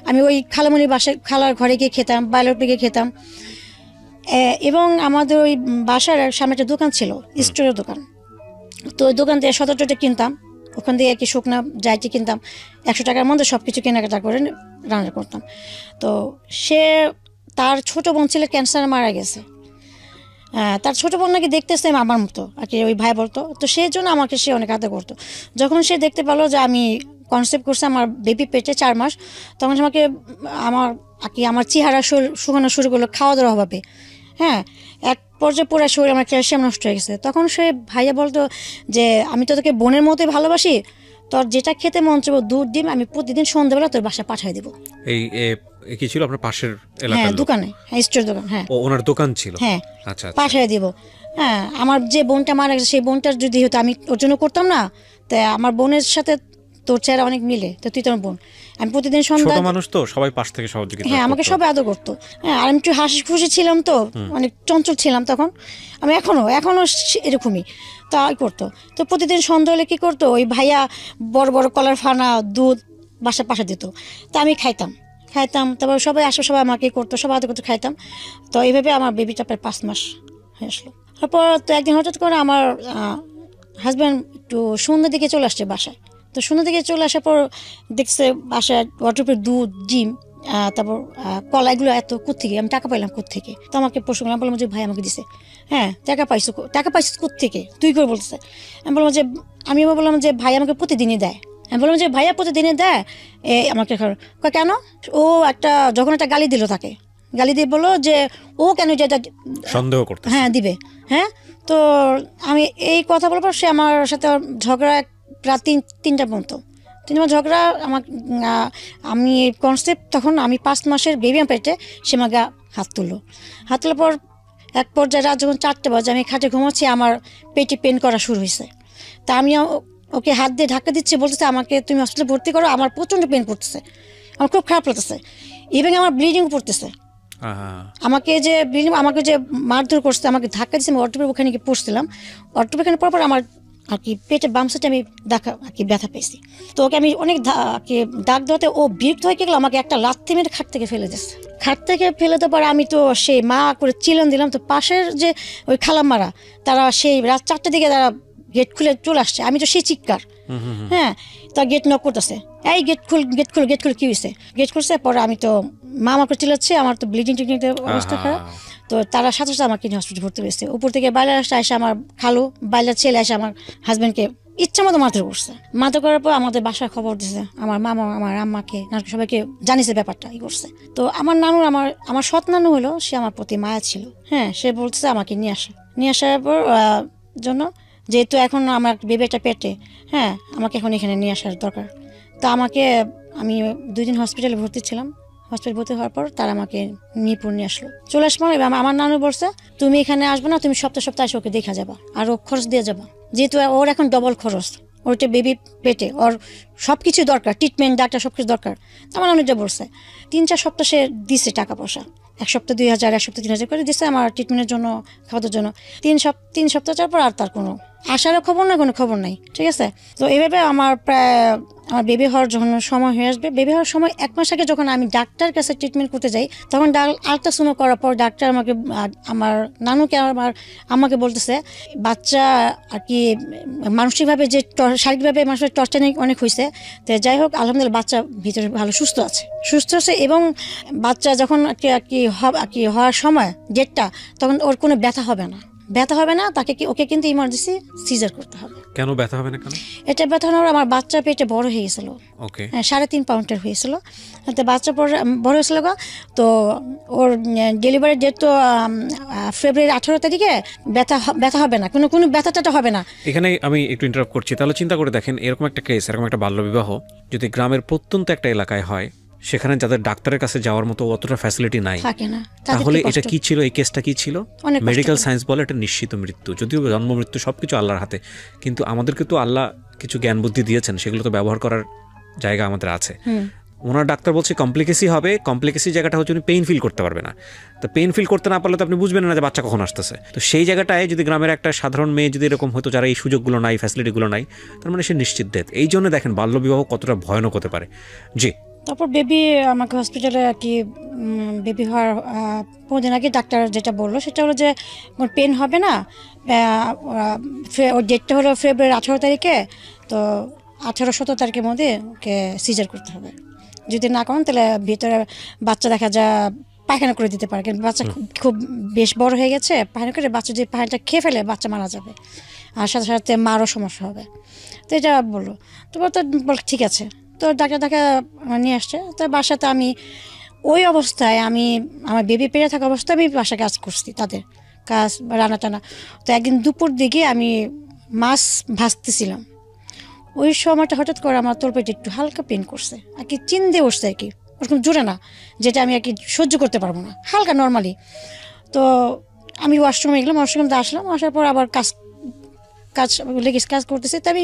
আমি ওই খালামণির বাসায় খালার ঘরে গিয়ে খেতাম, বায়োলটে গিয়ে খেতাম। এবং আমাদের ওই বাসার সামনে একটা দোকান ছিল, স্টোরের দোকান। তো ওই দোকান থেকে 17টা কিনতাম, ওখান থেকে কি শুকনা যাইতে কিনতাম, 100 টাকার মধ্যে সব কিছু কেনাকাটা করে রান্না করতাম। তো সে তার ছোট বোন ছিল ক্যান্সারে মারা গেছে, তার ছোট বোন নাকি দেখতেছে আমার মতো আর কি, ওই ভাই বলতো। তো সেই জন্য আমাকে সে অনেক আদর করতো। যখন সে দেখতে পেলো যে আমি কনসেপ্ট করছে আমার বেবি পেটে 4 মাস, তখন সে আমাকে আমার চেহারা শুকানো শুরু করলো খাওয়া দাওয়ার অভাবে। হ্যাঁ, এক পর্যায়ে পুরো শরীর আমার ক্যালসিয়াম নষ্ট হয়ে গেছে। তখন সে ভাইয়া বলতো যে আমি তো তোকে বোনের মতোই ভালোবাসি, তোর যেটা খেতে মন চাইবো দুধ ডিম আমি প্রতিদিন সন্ধ্যাবেলা তোর বাসায় পাঠিয়ে দেবো। এই কি ছিল আপনার পাশের হ্যাঁ, এলাকার দোকানে, হ্যাঁ, স্টোর দোকান, হ্যাঁ, ওনার দোকান ছিল, হ্যাঁ, আচ্ছা পাঠিয়ে দিব। হ্যাঁ, আমার যে বোনটা মারা গেছে সেই বোনটার যদি হতো আমি ওর জন্য করতাম না, তাই আমার বোনের সাথে তোর চেহারা অনেক মিলে, তো তুই তোর বোন। আমি প্রতিদিন সন্ধ্যা, ছোট মানুষ তো সবাই পাশ থেকে সহযোগিতা, হ্যাঁ, আমাকে সবাই আদর করতো। হ্যাঁ, আর আমি একটু হাসি খুশি ছিলাম, তো অনেক চঞ্চল ছিলাম তখন। আমি এখনো এরকমই তাই করতো। তো প্রতিদিন সন্ধ্যা হলে কী করতো, ওই ভাইয়া বড় বড় কলার ফানা দুধ বাসা পাশা দিত, তা আমি খাইতাম। তারপর সবাই সবাই আমাকে করতো, সবাই আদর করতো, খাইতাম। তো এইভাবে আমার বেবিটা প্রায় 5 মাস হয়ে আসলো। তারপর তো একদিন হঠাৎ করে আমার হাজব্যান্ড একটু সন্ধ্যার দিকে চলে আসছে বাসায়। তো সন্ধ্যার দিকে চলে আসার পর দেখছে বাসায় ওয়াটারপ্রুফ দুধ ডিম, তারপর কলা, এগুলো এত কোত্থেকে আমি টাকা পাইলাম কোত্থেকে। তো আমাকে প্রশ্ন করলাম, বললাম যে ভাই আমাকে দিছে। হ্যাঁ, টাকা পাইছো কোত্থেকে তুই করে বলতেছে। আমি বললাম যে ভাই আমাকে প্রতিদিনই দেয়। আমি বললাম যে ভাইয়া প্রতিদিনই দেয় আমাকে কেন? ও যখন একটা গালি দিল, তাকে গালি দিয়ে বললো যে ও কেন যেটা সন্দেহ করতে, হ্যাঁ দিবে। হ্যাঁ, তো আমি এই কথা বলার পর সে আমার সাথে ঝগড়া প্রায় 3টা পর্যন্ত ঝগড়া। আমি কনসেপ্ট তখন আমি 5 মাসের বেবি আমার পেটে, সে আমাকে হাত তোলার পর এক পর্যায়ে রাত যখন 4টে বাজে আমি খাটে ঘুমাচ্ছি, আমার পেটে পেন করা শুরু হয়েছে। তা আমি ওকে হাত দিয়ে ধাক্কা দিচ্ছি, বলতেছে আমাকে তুমি হসপিটালে ভর্তি করো, আমার প্রচণ্ড পেন করতেছে, আমার খুব খারাপ লাগতেছে, ইভেন আমার ব্লিডিং পড়তেছে। আমাকে যে মারধর করছে, আমাকে ধাক্কা দিচ্ছে, আমি অটোপের ওখানে গিয়ে পড়ছিলাম। অটোপের ওখানে পড়ার পর আমার আর কি পেটের বাম সাইডে আমি ব্যথা পেয়েছি। তো ওকে আমি অনেক ডাক দেওয়াতে ও বিরক্ত হয়ে গেলো, আমাকে একটা লাথি মেরে খাট থেকে ফেলে দিচ্ছে। খাট থেকে ফেলে দেওয়ার পর আমি তো সেই মা করে চিলন দিলাম। তো পাশের যে ওই খালাম্মারা, তারা সেই রাত 4টার দিকে তারা গেট খুলে চলে আসছে। আমি তো সেই চিৎকার, হ্যাঁ, তা গেট নক করতেছে, এই গেট খুল কি হয়েছে? গেট খুলছে। পরে আমি তো মা আমাকে চিল্লাচ্ছে, আমার তো ব্লিডিং অবস্থা খারাপ। তো তারা সাথে সাথে আমাকে হসপিটালে ভর্তি হয়েছে। উপর থেকে বাইরে এসে আমার খালু বাইরের ছেলে এসে আমার হাজব্যান্ডকে ইচ্ছা মতো মারধর করছে। মারধর করার পর আমাদের বাসায় খবর দিয়েছে, আমার মামা, আমার আম্মাকে, সবাইকে জানিয়েছে ব্যাপারটা করছে। তো আমার নানুর, আমার সৎ নানু হলো, সে আমার প্রতি মায়া ছিল। হ্যাঁ, সে বলতেছে আমাকে নিয়ে আসার পর জন্য, যেহেতু এখন আমার বেবিটা পেটে, হ্যাঁ, আমাকে এখন এখানে নিয়ে আসার দরকার। তো আমি 2 দিন হসপিটালে ভর্তি ছিলাম। হসপিটাল ভর্তি হওয়ার পর তারা আমাকে মিরপুর নিয়ে আসলো। চলে আসবো, আমার নানু বলছে তুমি এখানে আসবে না, তুমি সপ্তাহে এসে ওকে দেখা যাবা, আর ও খরচ দিয়ে যাবা, যেহেতু ওর এখন ডবল খরচ, ওরটা বেবি পেটে, ওর সব কিছু দরকার, ট্রিটমেন্ট, ডাক্তার, সব কিছু দরকার। আমার নানুটা বলছে 3-4 সপ্তাহ সে দিচ্ছে টাকা পয়সা, 1 সপ্তাহ 2,000, 1 সপ্তাহ 3,000 করে দিচ্ছে আমার ট্রিটমেন্টের জন্য, খাওয়ার জন্য। 3 সপ্তাহ যাওয়ার পর আর তার কোনো আসারও খবর না, কোনো খবর নাই। ঠিক আছে, তো এইভাবে আমার বেবি হওয়ার যখন সময় হয়ে আসবে, বেবি হওয়ার সময় 1 মাস আগে যখন আমি ডাক্তার কাছে ট্রিটমেন্ট করতে যাই, তখন আল্ট্রাসাউন্ড করার পর ডাক্তার আমার নানুকে আমাকে বলতেছে বাচ্চা আর কি মানসিকভাবে যে শারীরিকভাবে মানুষের টর্চার অনেক হয়েছে। তো যাই হোক, আলহামদুলিল্লাহ বাচ্চা ভিতরে ভালো সুস্থ আছে এবং বাচ্চা যখন হওয়ার সময় ডেটটা, তখন ওর কোনো ব্যথা হবে না, ওকে কিন্তু ইমার্জেন্সি সিজার করতে হবে। কেন ব্যথা হবে না? কেন এটা ব্যথা হওয়ার, আমার বাচ্চা পেটে বড় হয়ে গেছিল, 3.5 পাউন্ডের হয়েছিল। তো বাচ্চা বড় হয়েছিল, তো ওর ডেলিভারি ডেট তো ফেব্রুয়ারি 18 তারিখে। ব্যথা হবে না, কোনো ব্যথাটা হবে না। এখানে আমি একটু ইন্টারাপ্ট করছি, তাহলে চিন্তা করে দেখেন, এরকম একটা কেস, এরকম একটা বাল্যবিবাহ যদি গ্রামের প্রত্যন্ত একটা এলাকায় হয়, সেখানে যাদের ডাক্তারের কাছে যাওয়ার মতো অতটা ফ্যাসিলিটি নাই, তাহলে এটা কি ছিল? এই কেসটা কি ছিল? মেডিকেল সায়েন্স বলে এটা নিশ্চিত মৃত্যু, যদিও জন্ম মৃত্যু সবকিছু আল্লাহর হাতে, কিন্তু আমাদেরকে তো আল্লাহ কিছু জ্ঞান বুদ্ধি দিয়েছেন, সেগুলো তো ব্যবহার করার জায়গা আমাদের আছে। ওনার ডাক্তার বলছে কমপ্লিকেসি হবে, কমপ্লিকেসি জায়গাটা হচ্ছে উনি পেইন ফিল করতে পারবে না। তো পেইন ফিল করতে না পারলে তো আপনি বুঝবেন না যে বাচ্চা কখন আসতেছে। তো সেই জায়গাটায় যদি গ্রামের একটা সাধারণ মেয়ে যদি এরকম হতো, যারা এই সুযোগগুলো নাই, ফ্যাসিলিটিগুলো নাই, তার মানে সে নিশ্চিত ডেথ। এই জন্য দেখেন বাল্যবিবাহ কতটা ভয়ানক হতে পারে। জি, তারপর বেবি আমাকে হসপিটালে আর কি বেবি হওয়ার 15 দিন আগে ডাক্তার যেটা বললো সেটা হলো যে পেন হবে না, ওর ডেটটা হলো ফেব্রুয়ারি 18 তারিখে, তো 18-17 তারিখের মধ্যে ওকে সিজার করতে হবে। যদি না করেন তাহলে ভিতরে বাচ্চা দেখা যায় পায়খানা করে দিতে পারে, কিন্তু বাচ্চা খুব বেশ বড় হয়ে গেছে, পায়খানা করে বাচ্চা যদি পায়খানাটা খেয়ে ফেলে বাচ্চা মারা যাবে, আর সাথে সাথে মারও সমস্যা হবে। তো এটা বললো, তো বল ঠিক আছে। তো ডাক্তার নিয়ে আসছে, তো বাসাতে আমি ওই অবস্থায় আমার বেবি পেরে থাকা অবস্থায় আমি বাসায় কাজ করছি, তাদের কাজ রান্না টানা। তো একদিন দুপুর দিকে আমি মাছ ভাজতেছিলাম, ওই সময়টা হঠাৎ করে আমার তলপেটে একটু হালকা পেন করছে আর কি, চিনতে উঠছে আর কি, ওরকম জোরে না, যেটা আমি আর কি সহ্য করতে পারবো না, হালকা নর্মালি। তো আমি ওয়াশরুমে গেলাম, ওয়াশরুমে আসলাম, আসার পর আবার কাজ করতেছি। তো আমি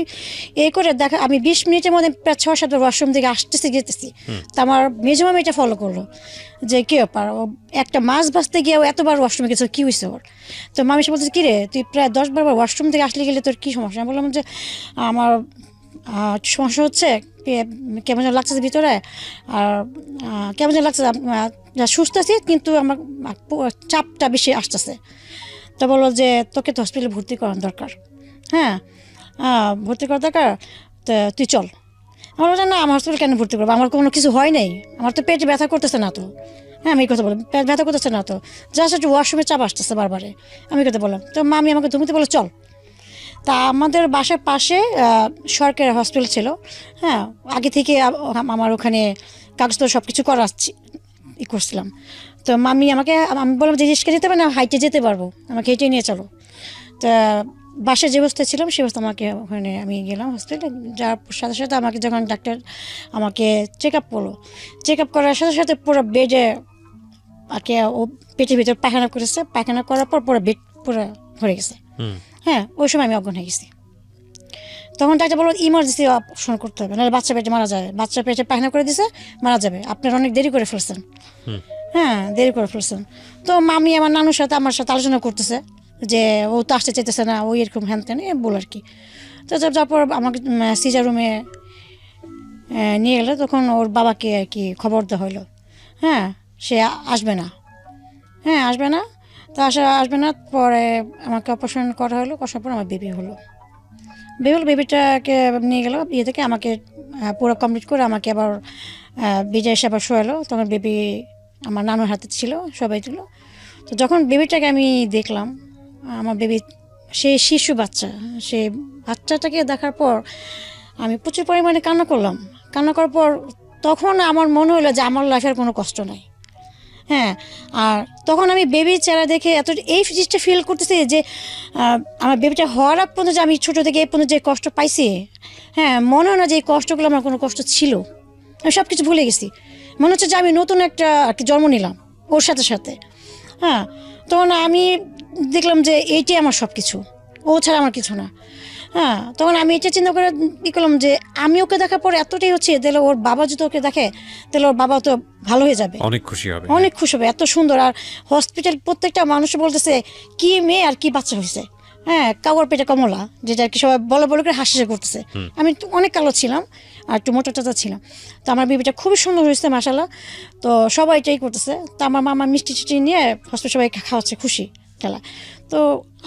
এই করে দেখা আমি 20 মিনিটের মধ্যে প্রায় 6-7 ওয়াশরুম থেকে যেতেছি। তো আমার মেজমামি এটা ফলো করলো যে কী ব্যাপার, ও একটা মাছ ভাজতে গিয়ে এতবার ওয়াশরুমে গেছে, কী হয়েছে ওর? তো মামি সে বলছে, কী রে তুই প্রায় 10-12 বার ওয়াশরুম থেকে আসলে গেলে তোর কী সমস্যা? আমি বললাম যে আমার সমস্যা হচ্ছে, কেমন যেন লাগছে ভিতরে, আর কেমন যেন লাগছে, সুস্থ আছি কিন্তু আমার চাপটা বেশি আসতেছে। তো বললো যে তোকে তো হসপিটালে ভর্তি করার দরকার, হ্যাঁ ভর্তি করা দরকার, তো তুই চল। আমার বলছে না, আমার হসপিটাল কেন ভর্তি করবো, আমার কোনো কিছু হয় নাই, আমার তো পেটে ব্যথা করতেছে না তো। হ্যাঁ আমি এই কথা বললাম, পেট ব্যথা করতেছে না তো, জাস্ট একটু ওয়াশরুমে চাপ আসতেছে বারবারে, আমি কথা বললাম। তো মামি আমাকে ধুমিতে বলো চল। তা আমাদের বাসার পাশে সরকারি হসপিটাল ছিল, হ্যাঁ আগে থেকে আমার ওখানে কাগজপত্র সব কিছু করছিলাম। তো মামি আমি বললাম যে রিক্সা যেতে পারে না, হাইটে যেতে পারবো, আমাকে হেঁটে নিয়ে চলো। তা বাসায় যে অবস্থায় ছিলাম সে অবস্থা আমাকে ওখানে আমি গেলাম হসপিটালে, যার সাথে সাথে আমাকে যখন ডাক্তার আমাকে চেক আপ করলো, চেক আপ করার সাথে সাথে পুরো বেডে আর কি ও পেটের ভিতরে পায়খানা করেছে, পায়খানা করার পর পুরো বেড পুরো ভরে গেছে। হ্যাঁ ওই সময় আমি অজ্ঞান হয়ে গেছি। তখন ডাক্তার বললো ইমার্জেন্সি অপারেশন করতে হবে, নাহলে বাচ্চা পেটে মারা যাবে, বাচ্চা পেটে পায়খানা করে দিছে মারা যাবে, আপনার অনেক দেরি করে ফেলছেন। হ্যাঁ দেরি করে ফেলছেন। তো মামি আমার নানুর সাথে আমার সাথে আলোচনা করতেছে যে ও তো আসতে চাইতেছে না, ওই এরকম হ্যান ত্যান বল আর কি। তো তারপর আমাকে সিজার রুমে নিয়ে গেলো, তখন ওর বাবাকে আর কি খবর দেওয়া হলো, হ্যাঁ সে আসবে না, হ্যাঁ আসবে না। তো আসবে না, পরে আমাকে অপারেশন করা হলো, করার পর আমার বেবি হলো। বেবিটাকে নিয়ে গেলো ইয়ে থেকে, আমাকে পুরো কমপ্লিট করে আমাকে আবার বিজয় এসে আবার শোয়ালো। তখন বেবি আমার নানুর হাতে ছিল, সবাই ছিল। তো যখন বেবিটাকে আমি দেখলাম, আমার বেবি সেই শিশু বাচ্চা, সেই বাচ্চাটাকে দেখার পর আমি প্রচুর পরিমাণে কান্না করলাম। কান্না করার পর তখন আমার মনে হলো যে আমার লাইফের কোনো কষ্ট নাই, হ্যাঁ। আর তখন আমি বেবির চেহারা দেখে এই জিনিসটা ফিল করতেছি যে আমার বেবিটা হওয়ার আগ পর্যন্ত, যে আমি ছোটো থেকে এই পর্যন্ত যে কষ্ট পাইছি, হ্যাঁ মনে হয় না যে এই কষ্টগুলো আমার কোনো কষ্ট ছিল, আমি সব কিছু ভুলে গেছি। মনে হচ্ছে যে আমি নতুন একটা আর কি জন্ম নিলাম ওর সাথে সাথে, হ্যাঁ। তখন আমি দেখলাম যে এইটাই আমার সব কিছু, ও ছাড়া আমার কিছু না, হ্যাঁ। তখন আমি এটা চিন্তা করে ই করলাম যে আমি ওকে দেখার পর এতটাই হচ্ছে, তাহলে ওর বাবা যদি ওকে দেখে তাহলে ওর বাবা তো ভালো হয়ে যাবে, অনেক খুশি হবে, অনেক খুশি হবে, এত সুন্দর। আর হসপিটাল প্রত্যেকটা মানুষ বলতেছে কি মেয়ে আর কি বাচ্চা হয়েছে, হ্যাঁ কাউর পেটে কমলা, যেটা আর কি সবাই বলে করে হাসি করতেছে। আমি অনেক কালো ছিলাম আর একটু মোটা টাটা ছিলাম, তো আমার বেবিটা খুবই সুন্দর হয়েছে মাশাআল্লাহ। তো সবাই এটাই করতেছে। তো আমার মামা মিষ্টি টিষ্টি নিয়ে হসপিটাল সবাই খাওয়াচ্ছে, খুশি খেলা। তো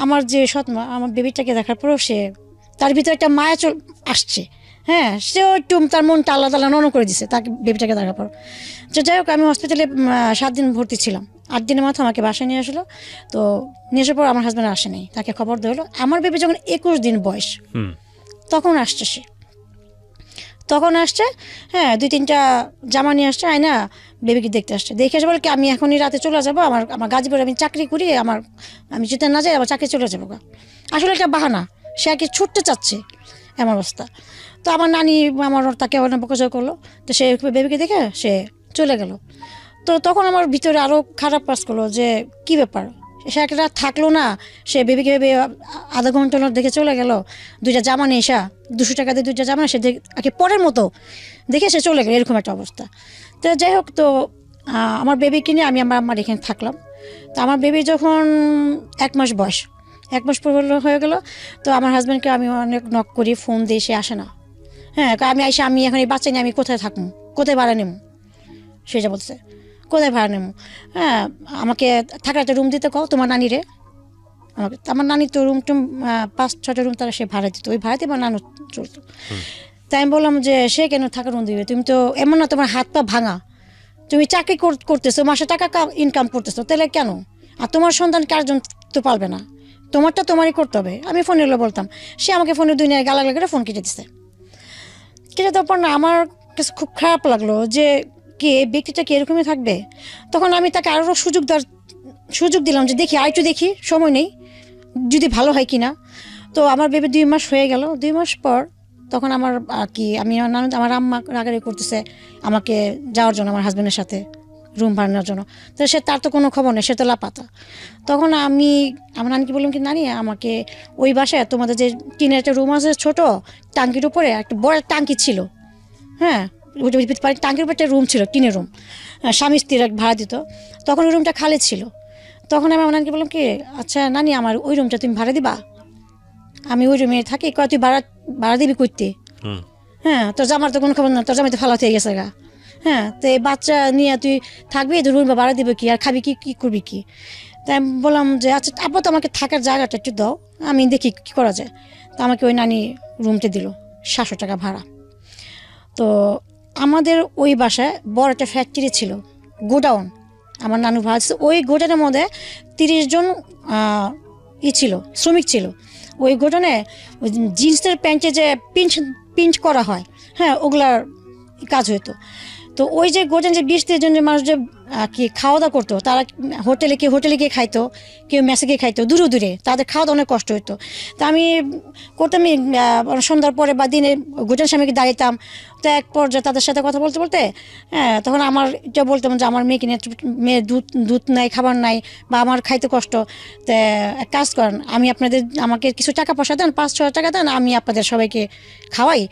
আমার যে সৎমা আমার বেবিটাকে দেখার পরেও তার ভিতরে একটা মায়া আসছে, হ্যাঁ সেও একটু তার মনটা আল্লাহ তাআলা নরম করে দিছে তাকে বেবিটাকে দেখার পর। তো যাই হোক আমি হসপিটালে 7 দিন ভর্তি ছিলাম। 8 দিনের মাথায় আমাকে বাসায় নিয়ে আসলো। তো নিয়ে আসার পর আমার হাজব্যান্ড আসে নাই, তাকে খবর দেওয়া হলো। আমার বেবি যখন 21 দিন বয়স তখন আসছে সে, তখন আসছে, হ্যাঁ 2-3টা জামা নিয়ে আসছে, আয়না বেবিকে দেখতে আসছে। দেখে এসে বলে কি আমি এখনই রাতে চলে যাবো, আমার গাজীপুরে আমি চাকরি করি, আমি যেতে না যাই আমার চাকরি চলে যাবো। আসলে একটা বাহানা, সে আর কি ছুটতে চাচ্ছে, এমন অবস্থা। তো আমার নানি তাকে অনেক বকাঝকা করলো। তো সে বেবিকে দেখে সে চলে গেল। তো তখন আমার ভিতরে আরও খারাপ কাজ করলো যে কি ব্যাপার, সে একটা থাকলো না, সে বেবিকে আধা ঘন্টা দেখে চলে গেল। 2টা জামা নিয়ে এসা 200 টাকা দিয়ে 2টা জামা সে আর কি পরের মতো দেখে সে চলে গেল, এরকম একটা অবস্থা। তো যাই হোক, তো আমার বেবিকে নিয়ে আমি আমার এখানে থাকলাম। তো আমার বেবি যখন 1 মাস বয়স, 1 মাস পর হয়ে গেল। তো আমার হাজব্যান্ডকে আমি অনেক নক করি, ফোন দিয়ে, সে আসে না, হ্যাঁ আমি এখন এই বাচ্চা নিয়ে আমি কোথায় থাকবো, কোথায় ভাড়া নেব, সেটা বলছে কোথায় ভাড়া নেবো, হ্যাঁ আমাকে থাকার একটা রুম দিতে কও তোমার নানি রে। আমাকে আমার নানি তো রুম টুম 5-6টা রুম তারা সে ভাড়া দিত, ওই ভাড়াতে আমার নানু চলতো। তাই আমি বললাম যে সে কেন থাকার রুম দিবে, তুমি তো এমন না তোমার হাত পা ভাঙা, তুমি চাকরি করতেছো, মাসে টাকা ইনকাম করতেছো, তাহলে কেন? আর তোমার সন্তান কারজন তো পারবে না, তোমারটা তোমারই করতে হবে। আমি ফোনে বলতাম, সে আমাকে ফোনে দুনিয়ায় গালাগালি করে ফোন কেটে দিছে। কেটে দেওয়ার পর না আমার কাছে খুব খারাপ লাগলো যে কে ব্যক্তিটা কি এরকমই থাকবে। তখন আমি তাকে আরও সুযোগ দিলাম যে দেখি আরেকটু দেখি, সময় নেই, যদি ভালো হয় কিনা। তো আমার বেবি 2 মাস হয়ে গেল। 2 মাস পর তখন আমার আমার আম্মা রাগারাগি করতেছে আমাকে যাওয়ার জন্য, আমার হাজব্যান্ডের সাথে রুম ভাড়া নেওয়ার জন্য। তো তার তো কোনো খবর নেই, সে তো লাপাতা। তখন আমি আমার নানিকে বললাম কি নানি আমাকে ওই বাসায় তোমাদের যে টিনের একটা রুম আছে ছোট, টাঙ্কির উপরে একটা বড় টাঙ্কি ছিল, হ্যাঁ টাঙ্কির উপরে একটা রুম ছিল, টিনের রুম, স্বামী স্ত্রীর ভাড়া দিত। তখন ওই রুমটা খালি ছিল। তখন আমি আমার নানিকে বললাম কি আচ্ছা নানি আমার ওই রুমটা তুমি ভাড়া দিবা, আমি ওই রুমে থাকি, কয় তুই ভাড়া দিবি করতে, হ্যাঁ তোর জামার তো কোনো খবর না, তোর জামাই তো ফালাতে গেছে গা, হ্যাঁ তো এই বাচ্চা নিয়ে তুই থাকবি, তুই রুম ভাড়া দিবি কি আর খাবি কি করবি কি। তাই আমি বললাম যে আচ্ছা আপাতত আমাকে থাকার জায়গাটা একটু দাও, আমি দেখি কী করা যায়। তো আমাকে ওই নানি রুমটা দিল 700 টাকা ভাড়া। তো আমাদের ওই বাসায় বড় একটা ফ্যাক্টরি ছিল, গোডাউন, আমার নানু ভাড়া ছিল। ওই গোডাউনের মধ্যে 30 জন ছিল, শ্রমিক ছিল। ওই গোডাউনে ওই জিন্সের প্যান্টে যে পিঞ্চ করা হয়, হ্যাঁ ওগুলার কাজ হইতো। তো ওই যে গোডাউন যে 20-30 জন যে মানুষ যে কি খাওয়া দাওয়া করতো, তারা হোটেলে গিয়ে খাইতো, কেউ মেসে গিয়ে খাইতো, দূরে দূরে, তাদের খাওয়া দাওয়া অনেক কষ্ট হইতো। তা আমি করতাম সন্ধ্যার পরে বা দিনে গোডাউনের সামনে দাঁড়াইতাম। তো এক পর্যায়ে তাদের সাথে কথা বলতে বলতে হ্যাঁ তখন আমার এটা বলতাম যে আমার মেয়েকে নিয়ে, মেয়ের দুধ নাই, খাবার নাই, বা আমার খাইতে কষ্ট, তো এক কাজ করেন আমাকে কিছু টাকা পয়সা দেন, 5-6 টাকা দেন, আমি আপনাদের সবাইকে খাওয়াই,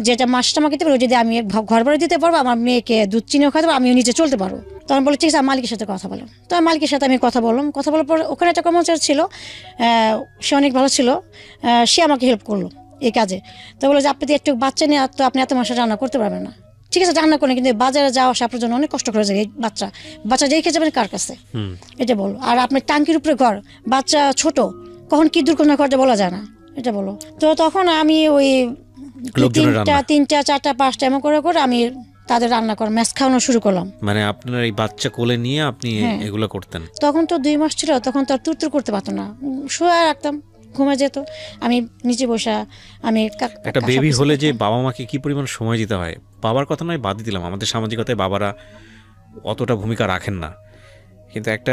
যেটা মাসটা আমাকে দিতে পারবো, যদি আমি ঘর ভাড়া দিতে পারবো, আমার মেয়েকে দুধ চিনিও খাওয়াতে পারবো, আমিও নিজে চলতে পারবো। তখন বলে ঠিক আছে মালিকের সাথে কথা বলো। তো মালিকের সাথে আমি কথা বললাম। কথা বলার পর ওখানে একটা কর্মচারী ছিল, সে অনেক ভালো ছিল, সে আমাকে হেল্প করলো এই কাজে। তো বলে যে আপনি একটু বাচ্চা নিয়ে তো আপনি এত মাসে রান্না করতে পারবেন না, ঠিক আছে রান্না করেন, কিন্তু বাজারে যাওয়া আসা আপনার জন্য অনেক কষ্ট করে যায়। এই বাচ্চা রেখে যাবেন কার কাছে, এটা বলো। আর আপনার টাঙ্কির উপরে ঘর, বাচ্চা ছোট, কখন কি দুর্ঘটনা ঘটে বলা যায় না, এটা বলো। তো তখন আমি ওই 3টা 4টা 5টা এমন করে আমি তাদের রান্না করা ম্যাচ খাওয়ানো শুরু করলাম। মানে আপনার এই বাচ্চা কোলে নিয়ে আপনি এগুলো করতেন? তখন তো 2 মাস ছিল, তখন তো আর তুরতুর করতে পারতো না, শুয়ে রাখতাম, ঘুমে যেত, আমি নিচে বসা। আমি একটা বেবি হলে যে বাবা মাকে কি পরিমাণ সময় দিতে হয়, বাবার কথা নয় বাদই দিলাম, আমাদের সামাজিকতায় বাবারা অতটা ভূমিকা রাখেন না, কিন্তু একটা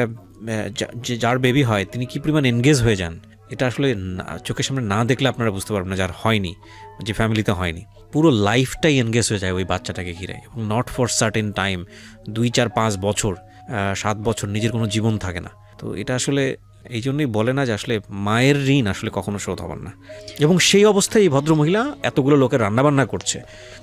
যার বেবি হয় তিনি কি পরিমাণ এনগেজ হয়ে যান, এটা আসলে চোখের সামনে না দেখলে আপনারা বুঝতে পারবেন না, যার হয়নি, যে ফ্যামিলিতে হয়নি, পুরো লাইফটাই এনগেজ হয়ে যায় ওই বাচ্চাটাকে ঘিরে। এবং নট ফর সার্টেন টাইম, 2-4-5 বছর, 7 বছর নিজের কোনো জীবন থাকে না। তো এটা আসলে এই জন্যই বলে না যে আসলে মায়ের ঋণ আসলে কখনো শোধ হবার না। এবং সেই অবস্থায় এই ভদ্রমহিলা এতগুলো লোকের রান্নাবান্না করছে,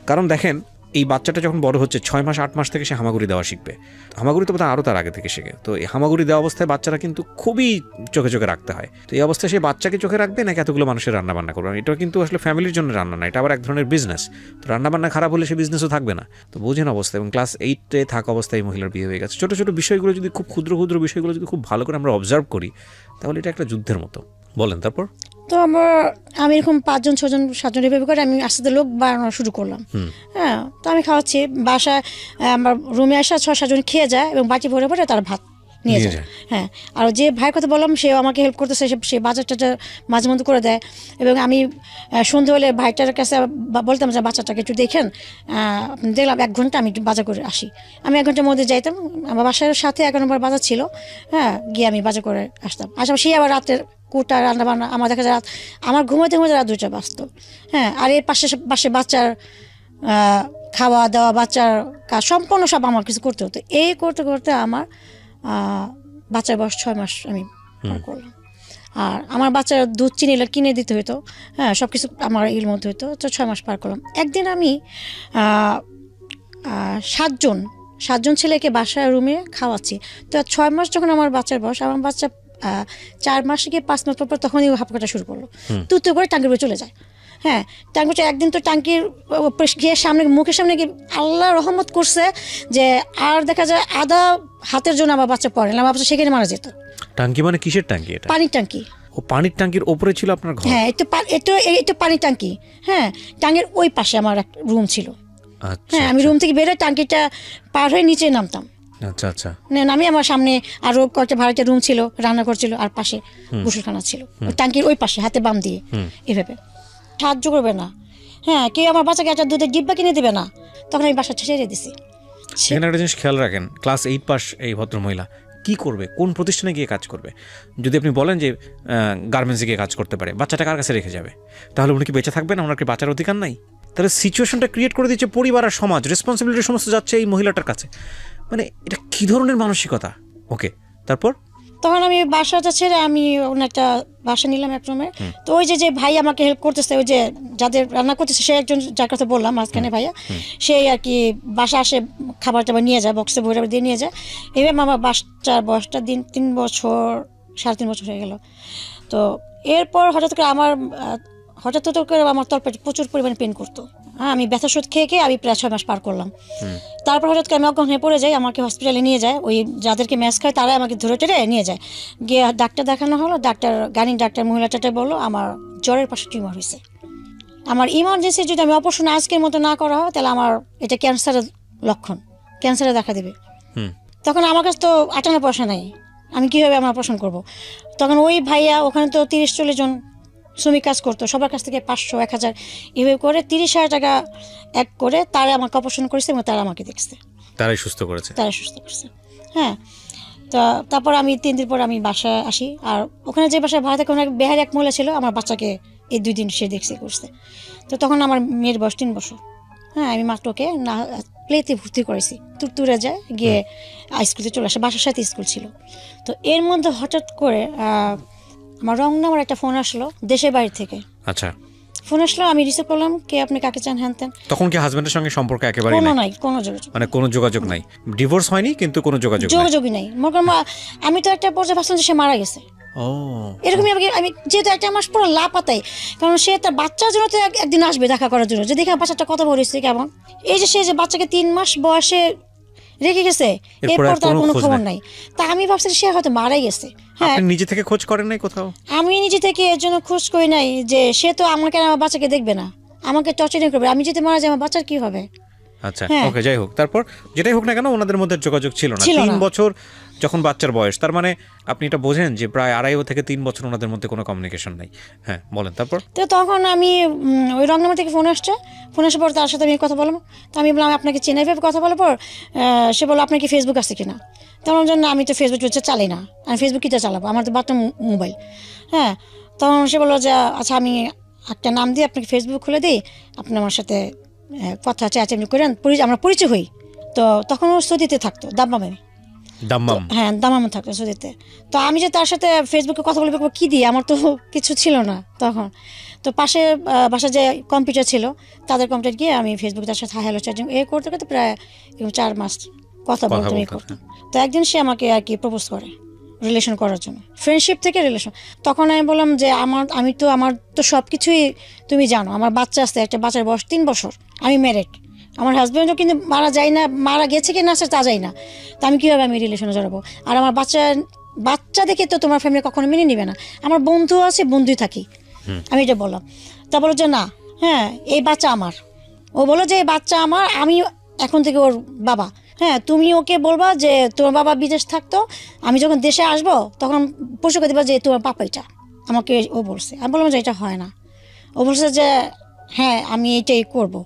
কারণ দেখেন এই বাচ্চাটা যখন বড় হচ্ছে 6 মাস 8 মাস থেকে সে হামাগুড়ি দেওয়া শিখবে। হামাগুড়ি তো বোধহয় আরও তার আগে থেকে শেখে। তো এই হামাগুড়ি দেওয়া অবস্থায় বাচ্চারা কিন্তু খুবই চোখে চোখে রাখতে হয়। তো এই অবস্থায় সে বাচ্চাকে চোখে রাখবে নাকি এতগুলো মানুষের রান্নাবান্না করবে? এটা কিন্তু আসলে ফ্যামিলির জন্য রান্না না, এটা আবার এক ধরনের বিজনেস। তো রান্নাবান্না খারাপ হলে সে বিজনেসও থাকবে না। তো বোঝেন অবস্থা। এবং ক্লাস 8-এ থাকা অবস্থায় মহিলার বিয়ে হয়ে গেছে। ছোটো ছোটো বিষয়গুলো যদি খুব ক্ষুদ্র বিষয়গুলো যদি খুব ভালো করে আমরা অবজার্ভ করি, তাহলে এটা একটা যুদ্ধের মতো। বলেন তারপর। তো আমি এরকম 5জন 6জন 7জন এভাবে করে আমি আস্তে আস্তে লোক বাড়ানো শুরু করলাম। হ্যাঁ তো আমি খাওয়াচ্ছি, বাসায় আমার রুমে আসা 6-7 জন খেয়ে যায় এবং বাটি ভরে ভরে তার ভাত নিয়ে যায়। হ্যাঁ আর যে ভাইয়ের কথা বললাম সে আমাকে হেল্প করতেছে, সে বাজারটা মাঝে মধ্যে করে দেয়। এবং আমি সন্ধ্যে হলে ভাইটার কাছে বলতাম যে বাচ্চাটাকে একটু দেখেন, দেখলাম 1 ঘন্টা আমি একটু বাজার করে আসি। আমি 1 ঘন্টার মধ্যে যাইতাম, আমার বাসার সাথে 1 নম্বর বাজার ছিল, হ্যাঁ গিয়ে আমি বাজার করে আসতাম। সে আবার রাতের কুটা রান্না বান্না, আমার দেখা যায় রাত, আমার ঘুমাতে রাত 2টা বাজতো। হ্যাঁ আর এর পাশে বাচ্চার খাওয়া দাওয়া, বাচ্চার কাজ সম্পূর্ণ সব আমার কিছু করতে হতো। এই করতে করতে আমার বাচ্চার বয়স 6 মাস আমি পার করলাম। আর আমার বাচ্চার দুধ চিনি কিনে দিতে হতো, হ্যাঁ সব কিছু আমার এর মধ্যে হতো। তো 6 মাস পার করলাম। একদিন আমি 7জন ছেলেকে বাসায় রুমে খাওয়াচ্ছি। তো 6 মাস যখন আমার বাচ্চার বয়স, আমার বাচ্চা 4 মাস গিয়ে 5 মাস পর তখনই হাঁপ কাটা শুরু করলো, তুই করে টাঙ্গির উপরে চলে যায়। হ্যাঁ টাঙ্কিটা একদিন তো টাঙ্কির গিয়ে সামনে মুখের সামনে গিয়ে আল্লাহ রহমত করছে যে আর দেখা যায় আধা হাতের জন্য আমার বাচ্চা পড়ে না, আমার বাচ্চা সেখানে মারা যেত। টাঙ্কি মানে কিসের টাঙ্কি এটা? পানির টাঙ্কি। ও পানির টাঙ্কির ওপরে ছিল আপনার ঘর? হ্যাঁ একটু পানির টাঙ্কি। হ্যাঁ টাঙ্কির ওই পাশে আমার একটা রুম ছিল। আচ্ছা হ্যাঁ আমি রুম থেকে বেরোয় টাঙ্কিটা পার হয়ে নিচে নামতাম। আচ্ছা আচ্ছা। নামি আমার সামনে আরো কয়েকটা ভাড়াটা রুম ছিল, রান্নাঘর ছিল, আর পাশে গোসলখানা ছিল টাঙ্কির ওই পাশে, হাতে বাম দিয়ে এভাবে। সাহায্য করবে না, হ্যাঁ কেউ আমার বাচ্চাকে একটা দুধের ডিব্বা কিনে দেবে না, তখন আমি বাসা ছেড়ে দিছি। সেখানে একটা জিনিস খেয়াল রাখেন, ক্লাস 8 পাস এই ভদ্রমহিলা কি করবে, কোন প্রতিষ্ঠানে গিয়ে কাজ করবে? যদি আপনি বলেন যে গার্মেন্টসে গিয়ে কাজ করতে পারে, বাচ্চাটা কার কাছে রেখে যাবে? তাহলে উনি কি বেঁচে থাকবেন? ওনার কি বাঁচার অধিকার নাই? তাহলে সিচুয়েশনটা ক্রিয়েট করে দিচ্ছে পরিবার আর সমাজ, রেসপন্সিবিলিটি সমস্ত যাচ্ছে এই মহিলাটার কাছে। মানে এটা কি ধরনের মানসিকতা? ওকে, তারপর তখন আমি বাসাটা ছেড়ে আমি অন্য একটা বাসা নিলাম এক রুমে। তো ওই যে ভাই আমাকে হেল্প করতেছে, ওই যে যাদের রান্না করতেছে, সে একজন যার কথা বললাম মাঝখানে ভাইয়া, সেই আর কি বাসা আসে খাবার টাবার নিয়ে যায়, বক্সে ভরে দিয়ে নিয়ে যায়। এবার আমার বাচ্চার বয়সটা 3 বছর 3.5 বছর হয়ে গেল। তো এরপর হঠাৎ করে আমার তলপেটে প্রচুর পরিমাণে পেন করতো। হ্যাঁ আমি ব্যথা ওষুধ খেয়ে আমি প্রায় 6 মাস পার করলাম। তারপর হঠাৎ করে আমি অজ্ঞান হয়ে পড়ে যাই, আমাকে হসপিটালে নিয়ে যায়, ওই যাদেরকে ম্যাচ খায় তারাই আমাকে ধরে টেরে নিয়ে যায়। গিয়ে ডাক্তার দেখানো হলো, গাইনিক ডাক্তার মহিলাটাতে বললো আমার জ্বরের পাশে টিউমার হয়েছে। আমার ইমার্জেন্সি যদি আমি অপারেশন আজকের মতো না করা হয় তাহলে আমার এটা ক্যান্সারের লক্ষণ, ক্যান্সারে দেখা দেবে। তখন আমার কাছে তো 58 পয়সা নাই, আমি কীভাবে আমার অপারেশন করবো? তখন ওই ভাইয়া ওখানে তো 30-40 জন শ্রমিক কাজ করতো, সবার কাছ থেকে 500-1000 এভাবে করে 30,000 টাকা এক করে তারা আমাকে অপারেশন করেছে এবং তারা আমাকে দেখছে, তারাই সুস্থ করেছে। হ্যাঁ। তো তারপর আমি 3 দিন পর আমি বাসায় আসি, আর ওখানে যে বাসায় ভাড়া থাকে ওখানে বেহারি এক মহিলা ছিল, আমার বাচ্চাকে এই 2 দিন সে দেখছে করছে। তো তখন আমার মেয়ের বয়স 3 বছর। হ্যাঁ আমি মাত্র ওকে না প্লেতে ভর্তি করেছি, তুরে যায় গিয়ে স্কুলে চলে আসে, বাসার সাথে স্কুল ছিল। তো এর মধ্যে হঠাৎ করে আমার রংনামার একটা ফোন আসলো দেশের বাড়ি থেকে। আচ্ছা, ফোন আসলো, আমি রিসিভ করলাম, কে আপনি, কাকে চান, হ্যান তেন। তখন কি হাজবেন্ডের সঙ্গে সম্পর্ক একেবারে নাই? কোনো যোগাযোগ, মানে কোনো যোগাযোগ নাই, ডিভোর্স হয়নি কিন্তু কোনো যোগাযোগই নাই। আমি তো একটা পর্যায়ে ভাবছিলাম যে সে মারা গেছে। এরকমই আমি যেহেতু 1 মাস পর লাপাতাই, কারণ সে তার বাচ্চার জন্য তো একদিন আসবে দেখা করার জন্য, যে দেখে বাচ্চাটা কত বড় হয়েছে কেমন। এই যে সে যে বাচ্চাকে 3 মাস বয়সে রেখে গেছে, এরপর তার কোনো খবর নাই। তা আমি ভাবছি সে হয়তো মারাই গেছে। হ্যাঁ, নিজে থেকে খোঁজ করেন নাই কোথাও? আমি নিজে থেকে এর জন্য খোঁজ করি নাই যে সে তো আমাকে আমার বাচ্চাকে দেখবে না, আমাকে টর্চারিং করবে, আমি যদি মারা যাই আমার বাচ্চার কি হবে? আচ্ছা ওকে, যাই হোক, তারপর যেটাই হোক না কেন ওনাদের মধ্যে যোগাযোগ ছিল না 3 বছর যখন বাচ্চার বয়স, তার মানে আপনি এটা বোঝেন যে প্রায় 2.5 থেকে 3 বছর ওনাদের মধ্যে কোনো কমিউনিকেশন নাই। হ্যাঁ বলেন তারপর। তো তখন আমি ওই রংনামা থেকে ফোন আসার পর তার সাথে আমি কথা বললাম। তো আমি বললাম আপনাকে চেনাই ভেবে কথা বলার পর সে বললো আপনার কি ফেসবুক আছে কিনা? তখন জন্য আমি তো ফেসবুক চালাই না, আমি ফেসবুক কিটা চালাবো, আমার তো বাচ্চা মোবাইল। হ্যাঁ, তখন সে বললো যে আচ্ছা আমি একটা নাম দিয়ে আপনাকে ফেসবুক খুলে দিই, আপনি আমার সাথে কথা চাচামি করেন, আমরা পরিচয় হই। তো তখন ও সৌদিতে থাকতো, দাম্মাম থাকতো সৌদিতে। তো আমি যে তার সাথে ফেসবুকে কথা বলবো কি দিয়ে, আমার তো কিছু ছিল না তখন। তো পাশে বাসা যে কম্পিউটার ছিল তাদের কম্পিউটার গিয়ে আমি ফেসবুকে তার সাথে হ্যালো চার্জিং করতে করতে প্রায় 4 মাস কথা বলতে করতাম। তো একদিন সে আমাকে আর কি প্রপোজ করে রিলেশন করার জন্য, ফ্রেন্ডশিপ থেকে রিলেশন। তখন আমি বললাম যে আমার তো সব কিছুই তুমি জানো, আমার বাচ্চা আছে, একটা বাচ্চার বয়স 3 বছর, আমি ম্যারিড, আমার হাজব্যান্ডও কিন্তু মারা গেছে কি না সে তা যাই না, তো আমি কীভাবে আমি রিলেশনে জড়াবো? আর আমার বাচ্চা দেখে তো তোমার ফ্যামিলি কখনো মেনে নিবে না, আমার বন্ধু আছে, বন্ধুই থাকি, আমি এটা বললাম। তা বলো যে না, হ্যাঁ এই বাচ্চা আমার। ও বলো যে এই বাচ্চা আমার, আমি এখন থেকে ওর বাবা। হ্যাঁ, তুমি ওকে বলবা যে তোমার বাবা বিদেশ থাকতো, আমি যখন দেশে আসবো তখন পরিচয় করে দেবা যে তোমার পাপা এটা, আমাকে ও বলছে। আমি বললাম যে এটা হয় না। ও বলছে যে হ্যাঁ আমি এইটাই করবো,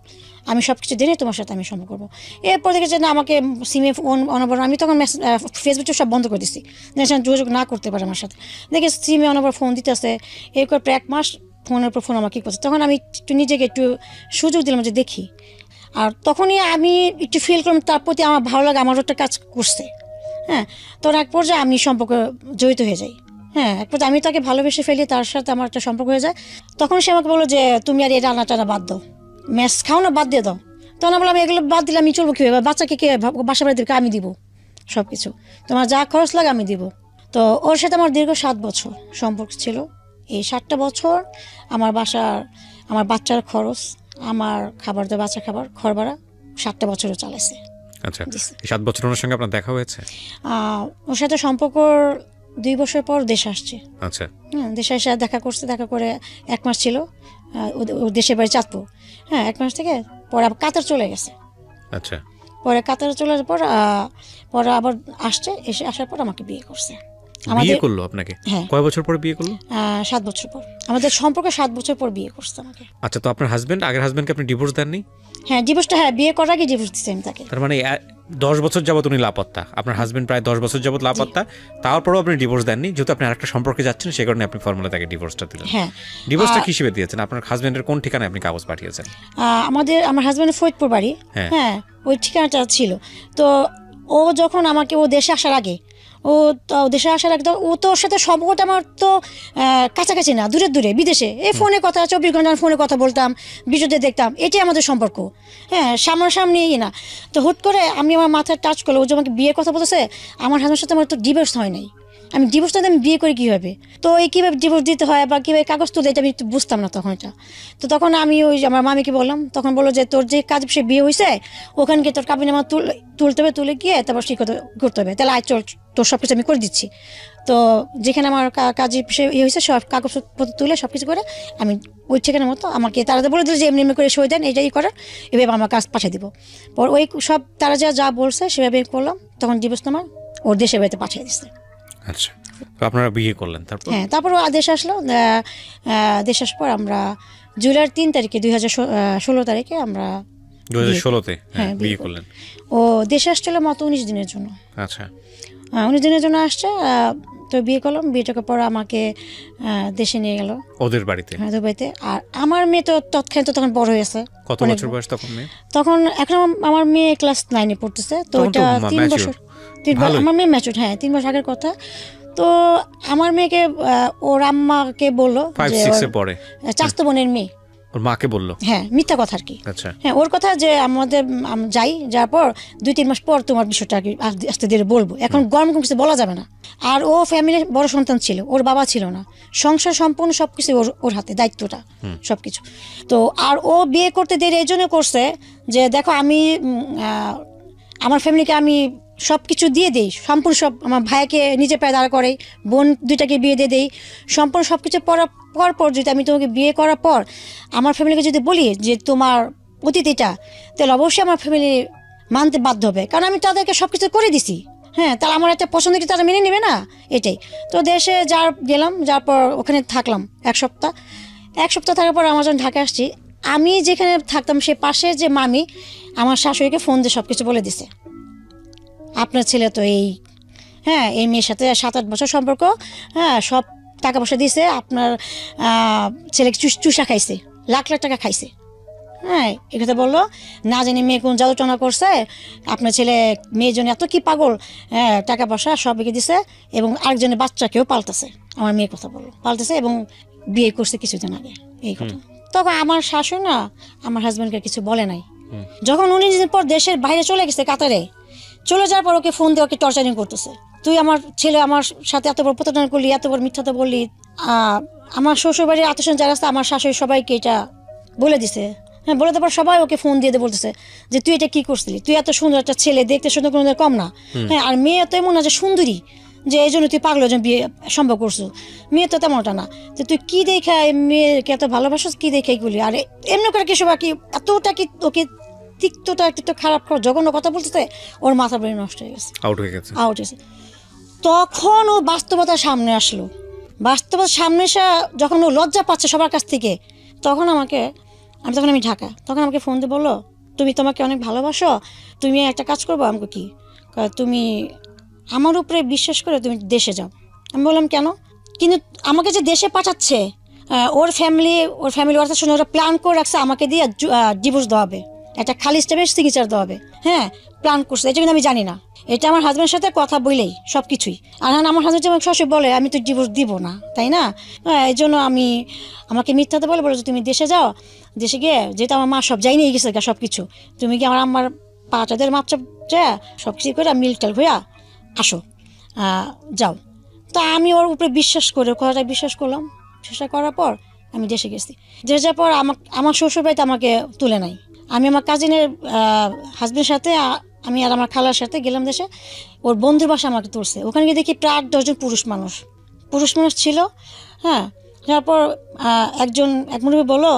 আমি সব কিছু জেনে তোমার সাথে আমি সম্পর্ক করবো। এরপর দেখেছে না আমাকে সিমে ফোন অনবর, আমি তখন ফেসবুকটা সব বন্ধ করে দিচ্ছি, যোগাযোগ না করতে পারে আমার সাথে। দেখে সিমে অনবর ফোন দিতেছে, এরপর প্রায় 1 মাস ফোনের উপর ফোন আমাকে করছে। তখন আমি নিজেকে একটু সুযোগ দিলাম যে দেখি, আর তখনই আমি একটু ফিল করলাম তার প্রতি আমার ভালো লাগে, আমার একটা কাজ করছে। হ্যাঁ, তখন এক পর্যায়ে আমি সম্পর্ক জড়িত হয়ে যাই। হ্যাঁ, এক পর্যায়ে আমি তাকে ভালোবেসে ফেলি, তার সাথে আমার একটা সম্পর্ক হয়ে যায়। তখন সে আমাকে বললো যে তুমি আর এই রান্না টানা বাদ দাও, ম্যাচ খাও না, বাদ দিয়ে দাও। তখন আমি বললাম এগুলো বাদ দিলে আমি চলবো কীভাবে, বাচ্চাকে কে বাসা বাড়ি দেবে, আমি দিব সব কিছু, তোমার যা খরচ লাগে আমি দিব। তো ওর সাথে আমার দীর্ঘ 7 বছর সম্পর্ক ছিল। এই 7টা বছর আমার বাসার আমার বাচ্চার খরচ, আমার খাবার দেওয়া, বাচ্চা খাবার, ঘর ভাড়া 7টা বছরও চালাইছে। আচ্ছা, 7 বছর ওনার সঙ্গে আপনার দেখা হয়েছে? ওর সাথে সম্পর্ক 2 বছর পর দেশে আসছে। আচ্ছা, দেশে এসে দেখা করছে, দেখা করে 1 মাস ছিল, ওর দেশের বাড়ি চাঁদপুর। 1 মাস থেকে পরে আবার কাতার চলে গেছে। আচ্ছা, পরে কাতারে চলে যাওয়ার পর পরে আবার আসার পর আমাকে বিয়ে করছে। বিয়ে করলো আপনাকে? হ্যাঁ। কয় বছর পরে বিয়ে করলো? 7 বছর পর। আমাদের সম্পর্ক 7 বছর পর বিয়ে করছে আমাকে। আচ্ছা, তো আপনার হাজবেন্ড, আগের হাজবেন্ডকে আপনি ডিভোর্স দেননি? হ্যাঁ, ডিভোর্সটা, বিয়ে করার আগে ডিভোর্স দিচ্ছি আমি তাকে। তার মানে 10 বছর যাবত উনি লাপাত্তা, আপনার হাজবেন্ড প্রায় 10 বছর যাবত লাপাত্তা, তারপরেও আপনি ডিভোর্স দেননি, যেহেতু আপনি আরেকটা সম্পর্কে যাচ্ছেন সে কারণে আপনি ফর্মুলা তাকে ডিভোর্সটা দিলেন। হ্যাঁ। ডিভোর্সটা কি হিসেবে দিয়েছেন? আপনার হাজবেন্ডের কোন ঠিকানায় আপনি কাগজ পাঠিয়েছেন? আমার হাজবেন্ডের ফরিদপুর বাড়ি। হ্যাঁ, ওই ঠিকানাটা ছিল। তো ও যখন আমাকে, ও দেশে আসার আগে, তো ও তো ওর সাথে সম্পর্কটা আমার তো কাছাকাছি না, দূরে দূরে বিদেশে। এই ফোনে কথা, 24 ঘন্টা ফোনে কথা বলতাম, ভিডিওতে দেখতাম, এটাই আমাদের সম্পর্ক। হ্যাঁ, সামনাসামনি না। তো হুট করে আমি আমার মাথায় টাচ করলো, ও যে আমাকে বিয়ে কথা বলতেছে, আমার হাজবেন্ডের সাথে আমার তো ডিভোর্স হয় নাই। আমি ডিভোর্সটা আমি বিয়ে করি কীভাবে, তো এই কীভাবে ডিভোর্স দিতে হয় বা কীভাবে কাগজ তুলে, এটা আমি বুঝতাম না তখন এটা। তো তখন আমি ওই আমার মামিকে বললাম, তখন বললো যে তোর যে কাজ সে বিয়ে হয়েছে ওখানকে তোর কাবিনামা তুলতে হবে, তুলে গিয়ে তারপর সে করতে হবে। তাহলে আয় চল, তোর সব কিছু আমি করে দিচ্ছি। তো যেখানে আমার কাজে হয়েছে সব কাগজপত্র তুলে সব কিছু করে আমি ওই ঠিকানার মতো আমাকে তারা বলে দিল যে এমনি এমনি করে সই দেন, এটাই করার, এভাবে আমার কাজ পাঠিয়ে দিব। পর ওই সব তারা যা বলছে সেভাবে করলাম। তখন ডিভোর্সনামা ওর দেশের বাড়িতে পাঠিয়ে দিচ্ছে। আচ্ছা, তো আপনারা বিয়ে করলেন তারপর? হ্যাঁ, তারপর দেশে আসলো। দেশে আসার পর আমরা জুলাইয়ের 3 তারিখে 2016 তারিখে আমরা 2016-তে বিয়ে করলেন। ও দেশে আসছিল মাত্র 19 দিনের জন্য। আচ্ছা, 19 দিনের জন্য আসছে। তো বিয়ে করলাম। বিয়েটার পর আমাকে দেশে নিয়ে গেল ওদের বাড়িতে। হ্যাঁ, ওদের বাড়িতে। আর আমার মেয়ে তো তৎক্ষণাৎ তখন বড় হয়েছে। কত বছর বয়স তখন মেয়ে? তখন এখন আমার মেয়ে ক্লাস 9-এ পড়তেছে। তো এটা 3 বছর, আমার মেয়ে ম্যাচুর। হ্যাঁ, 3 বছর আগের কথা। তো আমার মেয়েকে ওর আম্মাকে বললো, 5-6-এ পড়ে, চাচাতো বোনের মেয়ে, ওর মাকে বললো। হ্যাঁ, মিথ্যা কথা আর কি। আচ্ছা, হ্যাঁ, ওর কথা যে আমাদের যাওয়ার পর 2-3 মাস পর তোমার বিষয়টা আস্তে ধীরে বলবো, এখন গরম কিছু বলা যাবে না। আর ও ফ্যামিলির বড় সন্তান ছিল, ওর বাবা ছিল না, সংসার সম্পূর্ণ সবকিছু ওর হাতে, দায়িত্বটা সবকিছু। তো আর ও বিয়ে করতে দেরি এই জন্য করছে যে দেখো আমি আমার ফ্যামিলিকে আমি সব কিছু দিয়ে দেই, সম্পূর্ণ সব, আমার ভাইকে নিজে পায়ে দাঁড়া করে, বোন 2টাকে বিয়ে দিয়ে দেই, সম্পূর্ণ সব কিছু পর যদি আমি তোমাকে বিয়ে করার পর আমার ফ্যামিলিকে যদি বলি যে তোমার অতিথিটা, তাহলে অবশ্যই আমার ফ্যামিলি মানতে বাধ্য হবে, কারণ আমি তাদেরকে সব কিছু করে দিছি। হ্যাঁ, তাহলে আমার একটা পছন্দ কি তারা মেনে নেবে না, এটাই। তো দেশে গেলাম, যার পর ওখানে থাকলাম 1 সপ্তাহ। 1 সপ্তাহ থাকার পর আমার যখন ঢাকা আসছি, আমি যেখানে থাকতাম সে পাশে যে মামি আমার শাশুড়িকে ফোন দিয়ে সব কিছু বলে দিছে, আপনার ছেলে তো এই মেয়ের সাথে 7-8 বছর সম্পর্ক, হ্যাঁ, সব টাকা পয়সা দিয়েছে, আপনার ছেলেকে চুষা খাইছে, লাখ লাখ টাকা খাইছে। হ্যাঁ, এ কথা বললো। না জানি মেয়ে কোন জাদুটনা করছে, আপনার ছেলে মেয়ের জন্য এত কি পাগল, হ্যাঁ, টাকা পয়সা সব রেখে দিছে, এবং আরেকজনের বাচ্চাকেও পাল্টাছে, আমার মেয়ের কথা বললো, পাল্টাছে, এবং বিয়ে করছে কিছুদিন আগে, এই কথা। তখন আমার শাশুড়ি না আমার হাজব্যান্ডকে কিছু বলে নাই। যখন 19 দিন পর দেশের বাইরে চলে গেছে কাতারে, চলে যাওয়ার পর ওকে ফোন দিয়ে ওকে টর্চারিং করতেছে, তুই আমার ছেলে আমার সাথে এত বড় প্রতারণা করলি, এত বড় মিথ্যাটা বললি। আমার শ্বশুরবাড়ির আত্মীয় যারা আছে আমার শাশুড়ি সবাইকে এটা বলে দিছে। হ্যাঁ, বলে তারপর সবাই ওকে ফোন দিয়ে বলতেছে যে তুই এটা কি করছিলি, তুই এত সুন্দর একটা ছেলে, দেখতে সুন্দর কোনো কম না। হ্যাঁ, আর মেয়ে তো এমন না যে সুন্দরী যে এই জন্য তুই পাগল বিয়ে সম্ভব করছো, মেয়ে তো তেমনটা না। তো তুই কি দেখা মেয়েকে এত ভালোবাসিস, কি দেখে এইগুলি, আর এমনি করে কি সবাই কি এতটা কি ওকে তিক্তটা একটু খারাপ জঘন্য কথা বলতেছে, ওর মাথা ব্রেন নষ্ট হয়ে গেছে, আউট হয়েছে। তখন ও বাস্তবতার সামনে আসলো। বাস্তবতার সামনে এসে যখন ও লজ্জা পাচ্ছে সবার কাছ থেকে, তখন আমি ঢাকা, তখন আমাকে ফোন দিয়ে বললো, তুমি তোমাকে অনেক ভালোবাসো, তুমি একটা কাজ করবো। আমাকে কি, তুমি আমার উপরে বিশ্বাস করে তুমি দেশে যাও। আমি বললাম কেন? কিন্তু আমাকে যে দেশে পাঠাচ্ছে, ওর ফ্যামিলি ওর শুনে ওরা প্ল্যান করে রাখছে আমাকে দিয়ে ডিভোর্স দেওয়া হবে, একটা খালি স্টেপের সিগনেচার দেওয়া হবে। হ্যাঁ, প্ল্যান করছে, এটা কিন্তু আমি জানি না, এটা আমার হাজব্যান্ডের সাথে কথা বলেই সব কিছুই। আর আমার হাজব্যান্ড যেমন সবসময় বলে আমি তো ডিভোর্স দিব না, তাই না? এই জন্য আমাকে মিথ্যাতে বলে যে তুমি দেশে যাও, দেশে গিয়ে যেহেতু আমার মা সব যাই নিয়ে গেছে সব কিছু, তুমি কি আমার পাটাদের মাপচা সব কিছু করে মিল্টাল হইয়া আসো, যাও। তো আমি ওর উপরে বিশ্বাস করে কথাটা বিশ্বাস করলাম। বিশ্বাস করার পর আমি দেশে গেছি। দেশে যাওয়ার পর আমার শ্বশুরবাড়িতে আমাকে তুলে নাই। আমি আমার কাজিনের হাজবেন্ডের সাথে আমি আর আমার খালার সাথে গেলাম দেশে। ওর বন্ধুর বাসা আমাকে তুলছে। ওখানে গিয়ে দেখি প্রায় 8-10 জন পুরুষ মানুষ ছিল। হ্যাঁ, তারপর এক মুরব্বি বললো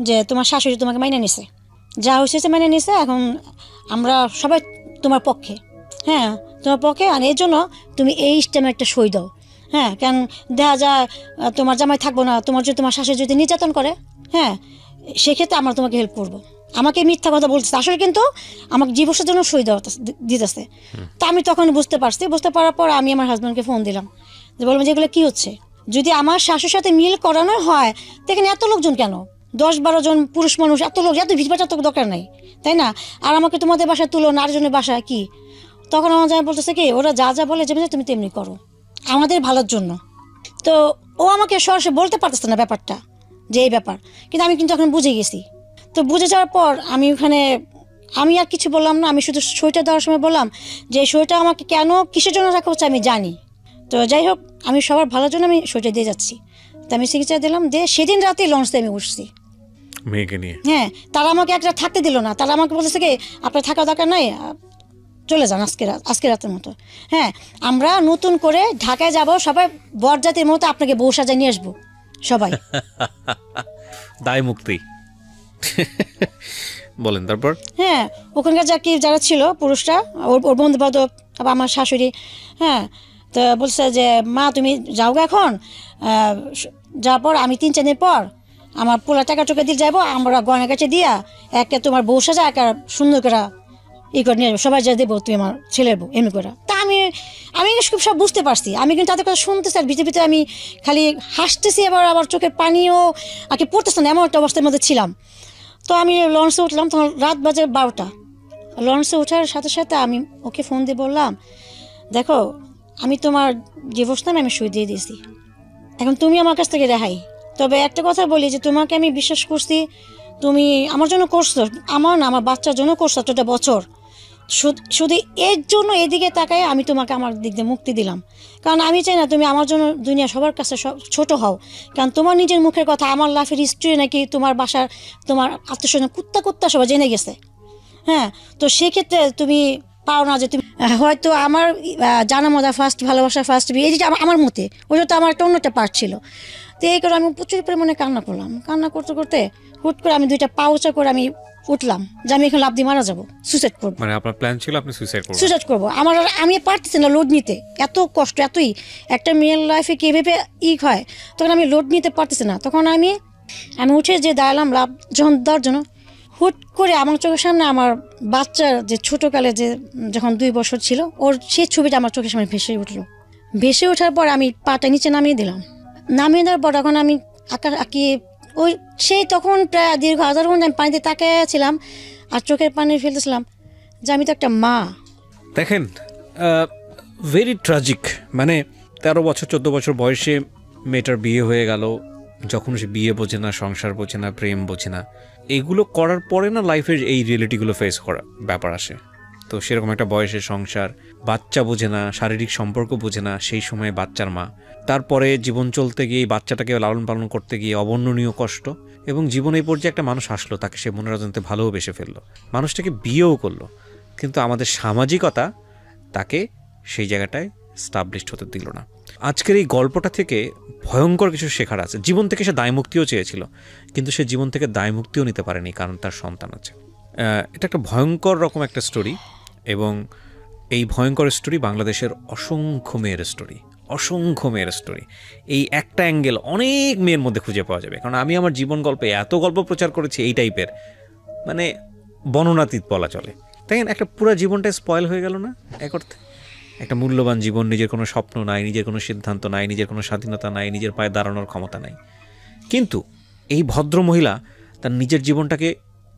যে তোমার শাশুড়ি তোমাকে মাইনে নিছে, যা হয়েছে মাইনে নিছে, এখন আমরা সবাই তোমার পক্ষে। হ্যাঁ, তোমার পক্ষে, আর এই জন্য তুমি এই স্টেমে একটা সই দাও। হ্যাঁ, কেন দেখা যায় তোমার জামাই থাকবো না, তোমার শাশুড়ি যদি নির্যাতন করে, হ্যাঁ, সেক্ষেত্রে আমরা তোমাকে হেল্প করবো। আমাকে মিথ্যা কথা বলতেছে, আসলে কিন্তু আমাকে ডিভোর্সের জন্য সই দেওয়া দিতেছে। তা আমি তখন বুঝতে পারার পর আমি আমার হাজব্যান্ডকে ফোন দিলাম, যে বললাম যে এগুলো কী হচ্ছে। যদি আমার শাশুর সাথে মিল করানো হয় দেখেন এত লোকজন কেন, 10-12 জন পুরুষ মানুষ, এত ভিড়ভাড় তো দরকার নেই, তাই না? আর আমাকে তোমাদের বাসায় তুলো না, আরেকজনের বাসায় কি? তখন আমার জামাই বলতেছে কি, ওরা যা বলে যাবে তুমি তেমনি করো, আমাদের ভালোর জন্য। তো ও আমাকে সরাসরি বলতে পারতেছে না ব্যাপারটা, যে এই ব্যাপার, কিন্তু আমি এখন বুঝে গেছি। তো বুঝে যাওয়ার পর আমি আর কিছু বললাম না। আমি শুধু সইটা দেওয়ার সময় বললাম যে সইটা আমাকে কেন কিসের জন্য রাখা হচ্ছে আমি জানি। তো যাই হোক, আমি সবার ভালোর জন্য আমি সইটা দিয়ে যাচ্ছি। তো আমি চিকিৎসা দিলাম, দিয়ে সেদিন রাতেই লঞ্চে আমি উঠছি মেয়েকে নিয়ে। হ্যাঁ, তারা আমাকে একটা থাকতে দিল না। তারা আমাকে বলেছে কি, আপনার থাকার দরকার নাই, চলে যান আজকে রাতের মতো। হ্যাঁ, আমরা নতুন করে ঢাকায় যাব, সবাই বরজাতির মতো আপনাকে বউ সাজায় নিয়ে আসবো সবাই। দায় মুক্তি। বলেন তারপর। হ্যাঁ, ওখানকার যারা ছিল পুরুষরা, ওর বন্ধু বান্ধব, আবার আমার শাশুড়ি, হ্যাঁ, তো বলছে যে মা তুমি যাও এখন, যাওয়ার পর আমি 3-4 দিন পর আমার পোলা টাকা টোকা দিয়ে যাবো, আমরা গয়না কাছে দিয়া একটা তোমার বউ সাজা একটা সুন্দর করে করে নিয়ে যাবো, সবাই যা দেবো তুই আমার ছেলের বউ, এমনি করে। তা আমি খুব সব বুঝতে পারছি। আমি কিন্তু তাদের কথা শুনতেছি, আর ভিতরে আমি খালি হাসতেছি, আবার চোখের পানিও আগে পড়তেছে না, এমন একটা অবস্থার মধ্যে ছিলাম। তো আমি লঞ্চে উঠলাম, তখন রাত বাজে 12টা। লঞ্চে ওঠার সাথে সাথে আমি ওকে ফোন দিয়ে বললাম, দেখো আমি তোমার ডিভোর্স নামে আমি সই দিয়ে দিয়েছি, এখন তুমি আমার কাছ থেকে রেহাই। তবে একটা কথা বলি, যে তোমাকে আমি বিশ্বাস করছি, তুমি আমার জন্য করছো, আমার না আমার বাচ্চার জন্য করছো একটা বছর, শুধু এর জন্য এদিকে তাকায় আমি তোমাকে আমার দিক দিয়ে মুক্তি দিলাম। কারণ আমি চাই না তুমি আমার জন্য দুনিয়া সবার কাছে ছোট হও। কারণ তোমার নিজের মুখের কথা, আমার লাইফের হিস্ট্রি নাকি তোমার বাসার তোমার আত্মীয়স্বজন কুত্তা সবাই জেনে গেছে। হ্যাঁ, তো সেক্ষেত্রে তুমি পাও না যে তুমি হয়তো আমার জানা মজা ফার্স্ট, ভালোবাসা ফার্স্ট, এই যেটা আমার মতে, ওইটা তো আমার একটা অন্য একটা পার্ট ছিল। তো এই করে আমি প্রচুর পরিমাণে কান্না করতে করতে হুট করে আমি 2টা পাউচা করে আমি উঠলাম যে আমি এখন লাফ দিয়ে মারা যাবো, সুইসাইড করবো। মানে আপনার প্ল্যান ছিল আপনি সুইসাইড করবো। আমি পারতেছি না লোড নিতে, এত কষ্ট, এতই একটা মেয়ের লাইফে কীভাবে হয়, তখন আমি লোড নিতে পারতেছি না। তখন আমি উঠে যে দাঁড়ালাম লাভ যখন দেওয়ার জন্য, হুট করে আমার চোখের সামনে আমার বাচ্চার যে ছোটোকালে যখন 2 বছর ছিল, ওর সেই ছবিটা আমার চোখের সামনে ভেসে ওঠার পর আমি পাটা নিচে নামিয়ে দেওয়ার পর তখন আমি তখন প্রায় দীর্ঘ 1000 ঘন্টা আমি পানিতে তাকিয়েছিলাম আর চোখের পানি ফেলতেছিলাম যে আমি তো একটা মা। দেখেন, ভেরি ট্রাজিক। মানে 13 বছর 14 বছর বয়সে মেয়েটার বিয়ে হয়ে গেল। যখন সে বিয়ে বোঝে না, সংসার বোঝে না, প্রেম বোঝে না, এগুলো করার পরে না লাইফের এই রিয়েলিটিগুলো ফেস করা ব্যাপার আসে। তো সেরকম একটা বয়সে সংসার, বাচ্চা বোঝে না, শারীরিক সম্পর্ক বোঝে না, সেই সময় বাচ্চার মা, তারপরে জীবন চলতে গিয়ে এই বাচ্চাটাকে লালন পালন করতে গিয়ে অবর্ণনীয় কষ্ট, এবং জীবনে এই পর্যায়ে একটা মানুষ আসলো, তাকে সে মনের অজান্তে ভালোবেসে ফেললো, মানুষটাকে বিয়েও করলো, কিন্তু আমাদের সামাজিকতা তাকে সেই জায়গাটায় স্টাবলিশড হতে দিল না। আজকের এই গল্পটা থেকে ভয়ঙ্কর কিছু শেখার আছে। জীবন থেকে সে দায়মুক্তিও চেয়েছিল, কিন্তু সে জীবন থেকে দায়মুক্তিও নিতে পারেনি, কারণ তার সন্তান আছে। এটা একটা ভয়ঙ্কর রকম একটা স্টোরি, এবং এই ভয়ঙ্কর স্টোরি বাংলাদেশের অসংখ্য মেয়ের স্টোরি। এই একটা অ্যাঙ্গেল অনেক মেয়ের মধ্যে খুঁজে পাওয়া যাবে। কারণ আমি আমার জীবন গল্পে এত গল্প প্রচার করেছি এই টাইপের, মানে বর্ণনাতীত বলা চলে, তাই একটা পুরো জীবনটা স্পয়েল হয়ে গেল না এক অর্থে। একটা মূল্যবান জীবন, নিজের কোনো স্বপ্ন নাই, নিজের কোনো সিদ্ধান্ত নাই, নিজের কোনো স্বাধীনতা নাই, নিজের পায়ে দাঁড়ানোর ক্ষমতা নাই। কিন্তু এই ভদ্র মহিলা তার নিজের জীবনটাকে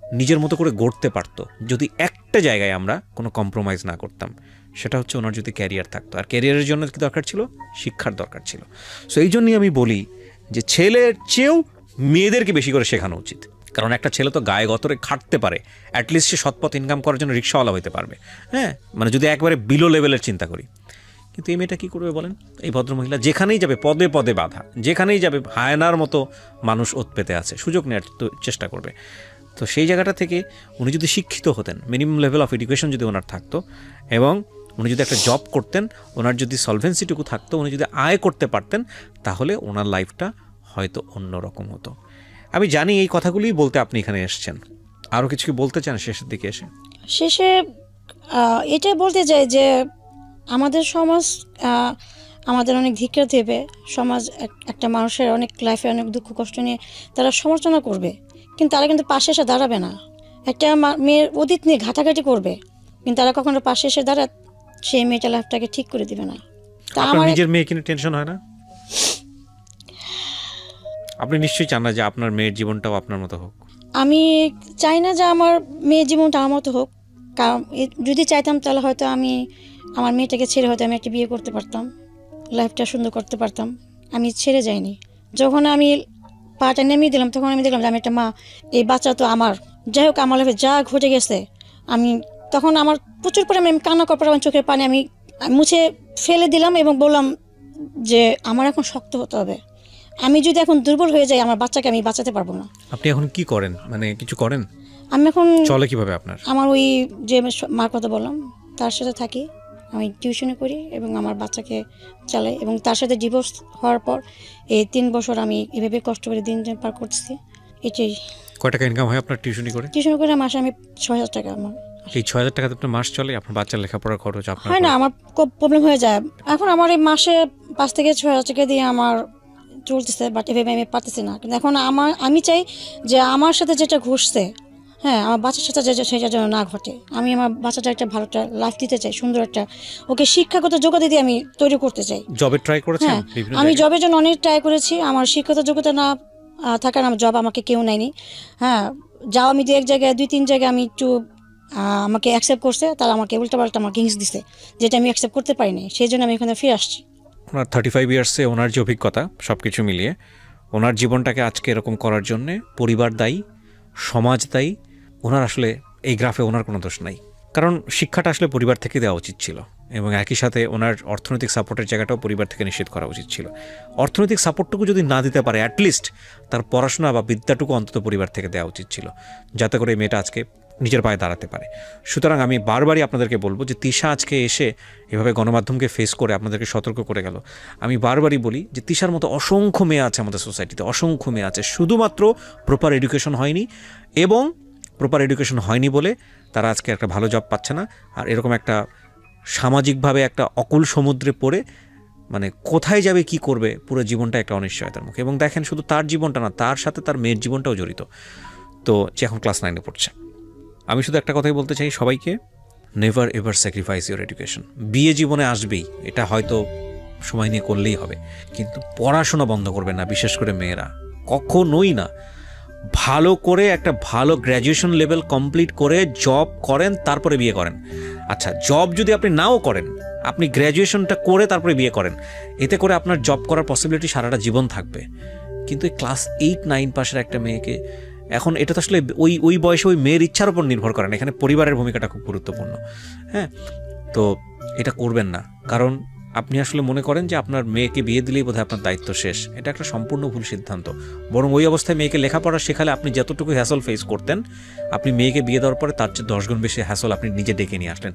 নিজের মতো করে গড়তে পারতো যদি একটা জায়গায় আমরা কোনো কম্প্রোমাইজ না করতাম। সেটা হচ্ছে ওনার যদি ক্যারিয়ার থাকতো। আর ক্যারিয়ারের জন্য কি দরকার ছিল? শিক্ষার দরকার ছিল। সো এই জন্যই আমি বলি যে ছেলের চেয়েও মেয়েদেরকে বেশি করে শেখানো উচিত। কারণ একটা ছেলে তো গায়ে গতরে খাটতে পারে, অ্যাটলিস্ট সে সৎপথ ইনকাম করার জন্য রিক্সাওয়ালা হতে পারবে। হ্যাঁ, মানে যদি একবারে বিলো লেভেলের চিন্তা করি, কিন্তু এই মেয়েটা কী করবে বলেন? এই ভদ্রমহিলা যেখানেই যাবে পদে পদে বাধা, যেখানেই যাবে হায়নার মতো মানুষ ওত পেতে আছে, সুযোগ নেওয়ার চেষ্টা করবে। তো সেই জায়গাটা থেকে উনি যদি শিক্ষিত হতেন, মিনিমাম লেভেল অফ এডুকেশন যদি ওনার থাকতো, এবং উনি যদি একটা জব করতেন, ওনার যদি সলভেন্সিটুকু থাকতো, উনি যদি আয় করতে পারতেন, তাহলে ওনার লাইফটা হয়তো অন্যরকম হতো। আমি জানি এই কথাগুলিই বলতে আপনি এখানে এসেছেন, আরও কিছু কি বলতে চান শেষের দিকে এসে? শেষে এটাই বলতে চাই যে আমাদের সমাজ আমাদের অনেক ধিক্কার দেবে। সমাজ একটা মানুষের অনেক লাইফে অনেক দুঃখ কষ্ট নিয়ে তারা সমালোচনা করবে, কিন্তু তারা কিন্তু পাশে এসে দাঁড়াবে না। একটা মেয়ের অতীত নিয়ে ঘাটাঘাটি করবে, কিন্তু তারা কখনো পাশে এসে দাঁড়ায় সেই মেয়েটা লাইফটাকে ঠিক করে দিবে না। তা আপনার নিজের মেয়ে কিনে টেনশন হয় না? আপনি নিশ্চয়ই চান না যে আপনার মেয়ের জীবনটাও আপনার মতো হোক? আমি চাই না যে আমার মেয়ের জীবনটা আমার মতো হোক, কারণ যদি চাইতাম তাহলে হয়তো আমি আমার মেয়েটাকে ছেড়ে হয়তো আমি একটা বিয়ে করতে পারতাম, লাইফটা সুন্দর করতে পারতাম। আমি ছেড়ে যাইনি। যখন আমি পাটা নেমে দিলাম তখন আমি দেখলাম যে আমি একটা মা, এই বাচ্চা তো আমার। যাই হোক, আমার লাইফে যা ঘটে গেছে, আমি তখন আমার প্রচুর পরিমাণে আমি কান্না করার আমার চোখের পানি আমি মুছে ফেলে দিলাম এবং বললাম যে আমার এখন শক্ত হতে হবে। আমি যদি এখন দুর্বল হয়ে যাই, আমার বাচ্চাকে আমি বাঁচাতে পারবো না। আপনি এখন কি করেন, মানে কিছু করেন? আমি এখন চলে কিভাবে আপনার? আমার ওই যে মার কথা বললাম তার সাথে থাকি, আমি টিউশনে করি এবং আমার বাচ্চাকে চালাই, এবং তার সাথে ডিভোর্স হওয়ার পর এই 3 বছর আমি এভাবে কষ্ট করে দিন পার করছি। এটাই। কয় টাকা ইনকাম হয় আপনার টিউশনি করে? টিউশন করে মাসে আমি 6,000 টাকা। আমার এই 6,000 টাকাতে আপনার মাস চলে? আপনার বাচ্চার লেখাপড়ার খরচ আপনার হয় না, আমার খুব প্রবলেম হয়ে যায়। এখন আমার এই মাসে 5 থেকে 6,000 টাকা দিয়ে আমার চলতেছে, বাট এভাবে আমি পারতেছি না। কিন্তু এখন আমি চাই যে আমার সাথে যেটা ঘটছে, হ্যাঁ, আমার বাচ্চার সাথে সেটা যেন না ঘটে। আমি আমার বাচ্চাটা একটা ভালো একটা লাইফ দিতে চাই, সুন্দর একটা ওকে শিক্ষাগত যোগ্যতা দিয়ে আমি তৈরি করতে চাই। জবে ট্রাই করেছেন? হ্যাঁ, আমি জবের জন্য অনেক ট্রাই করেছি। আমার শিক্ষাগত যোগ্যতা না থাকার আমার জব আমাকে কেউ নেয়নি। হ্যাঁ, যাও আমি 2-1 জায়গায় 2-3 জায়গায় আমি একটু আমাকে অ্যাকসেপ্ট করছে, তারা আমাকে উল্টাপাল্টা আমাকে হিংস দিছে, যেটা আমি অ্যাকসেপ্ট করতে পারিনি। সেই জন্য আমি এখানে ফিরে আসছি। ওনার 35 ইয়ার্সে ওনার যে অভিজ্ঞতা, সব কিছু মিলিয়ে ওনার জীবনটাকে আজকে এরকম করার জন্যে পরিবার দায়ী, সমাজ দায়ী। ওনার আসলে এই গ্রাফে ওনার কোনো দোষ নাই, কারণ শিক্ষাটা আসলে পরিবার থেকে দেওয়া উচিত ছিল, এবং একই সাথে ওনার অর্থনৈতিক সাপোর্টের জায়গাটাও পরিবার থেকে নিষেধ করা উচিত ছিল। অর্থনৈতিক সাপোর্টটুকু যদি না দিতে পারে, অ্যাটলিস্ট তার পড়াশোনা বা বিদ্যাটুকু অন্তত পরিবার থেকে দেওয়া উচিত ছিল, যাতে করে এই মেয়েটা আজকে নিজের পায়ে দাঁড়াতে পারে। সুতরাং আমি বারবারই আপনাদেরকে বলবো যে তিশা আজকে এসে এভাবে গণমাধ্যমকে ফেস করে আপনাদেরকে সতর্ক করে গেল। আমি বারবারই বলি যে তিশার মতো অসংখ্য মেয়ে আছে আমাদের সোসাইটিতে, অসংখ্য মেয়ে আছে, শুধুমাত্র প্রপার এডুকেশন হয়নি, এবং প্রপার এডুকেশন হয়নি বলে তারা আজকে একটা ভালো জব পাচ্ছে না, আর এরকম একটা সামাজিকভাবে একটা অকুল সমুদ্রে পড়ে মানে কোথায় যাবে কি করবে, পুরো জীবনটা একটা অনিশ্চয়তার মুখে। এবং দেখেন, শুধু তার জীবনটা না, তার সাথে তার মেয়ের জীবনটাও জড়িত। তো যে এখন ক্লাস 9-এ পড়ছে। আমি শুধু একটা কথাই বলতে চাই সবাইকে, never ever sacrifice your education. বিয়ে জীবনে আসবেই, এটা হয়তো সময় নিয়ে করলেই হবে, কিন্তু পড়াশোনা বন্ধ করবে না, বিশেষ করে মেয়েরা, কখনোই না। ভালো করে একটা ভালো গ্র্যাজুয়েশন লেভেল কমপ্লিট করে জব করেন, তারপরে বিয়ে করেন। আচ্ছা, জব যদি আপনি নাও করেন, আপনি গ্র্যাজুয়েশনটা করে তারপরে বিয়ে করেন, এতে করে আপনার জব করার পসিবিলিটি সারাটা জীবন থাকবে। কিন্তু এই ক্লাস 8-9 পাশের একটা মেয়েকে, এখন এটা তো আসলে ওই বয়সে ওই মেয়ের ইচ্ছার উপর নির্ভর করে না, এখানে পরিবারের ভূমিকাটা খুব গুরুত্বপূর্ণ। হ্যাঁ, তো এটা করবেন না, কারণ আপনি আসলে মনে করেন যে আপনার মেয়েকে বিয়ে দিলেই বোধহয় আপনার দায়িত্ব শেষ। এটা একটা সম্পূর্ণ ভুল সিদ্ধান্ত। বরং ওই অবস্থায় মেয়েকে লেখাপড়া শেখালে আপনি যতটুকু হ্যাসল ফেস করতেন, আপনি মেয়েকে বিয়ে দেওয়ার পরে তার চেয়ে 10 গুণ বেশি হ্যাসল আপনি নিজে ডেকে নিয়ে আসলেন।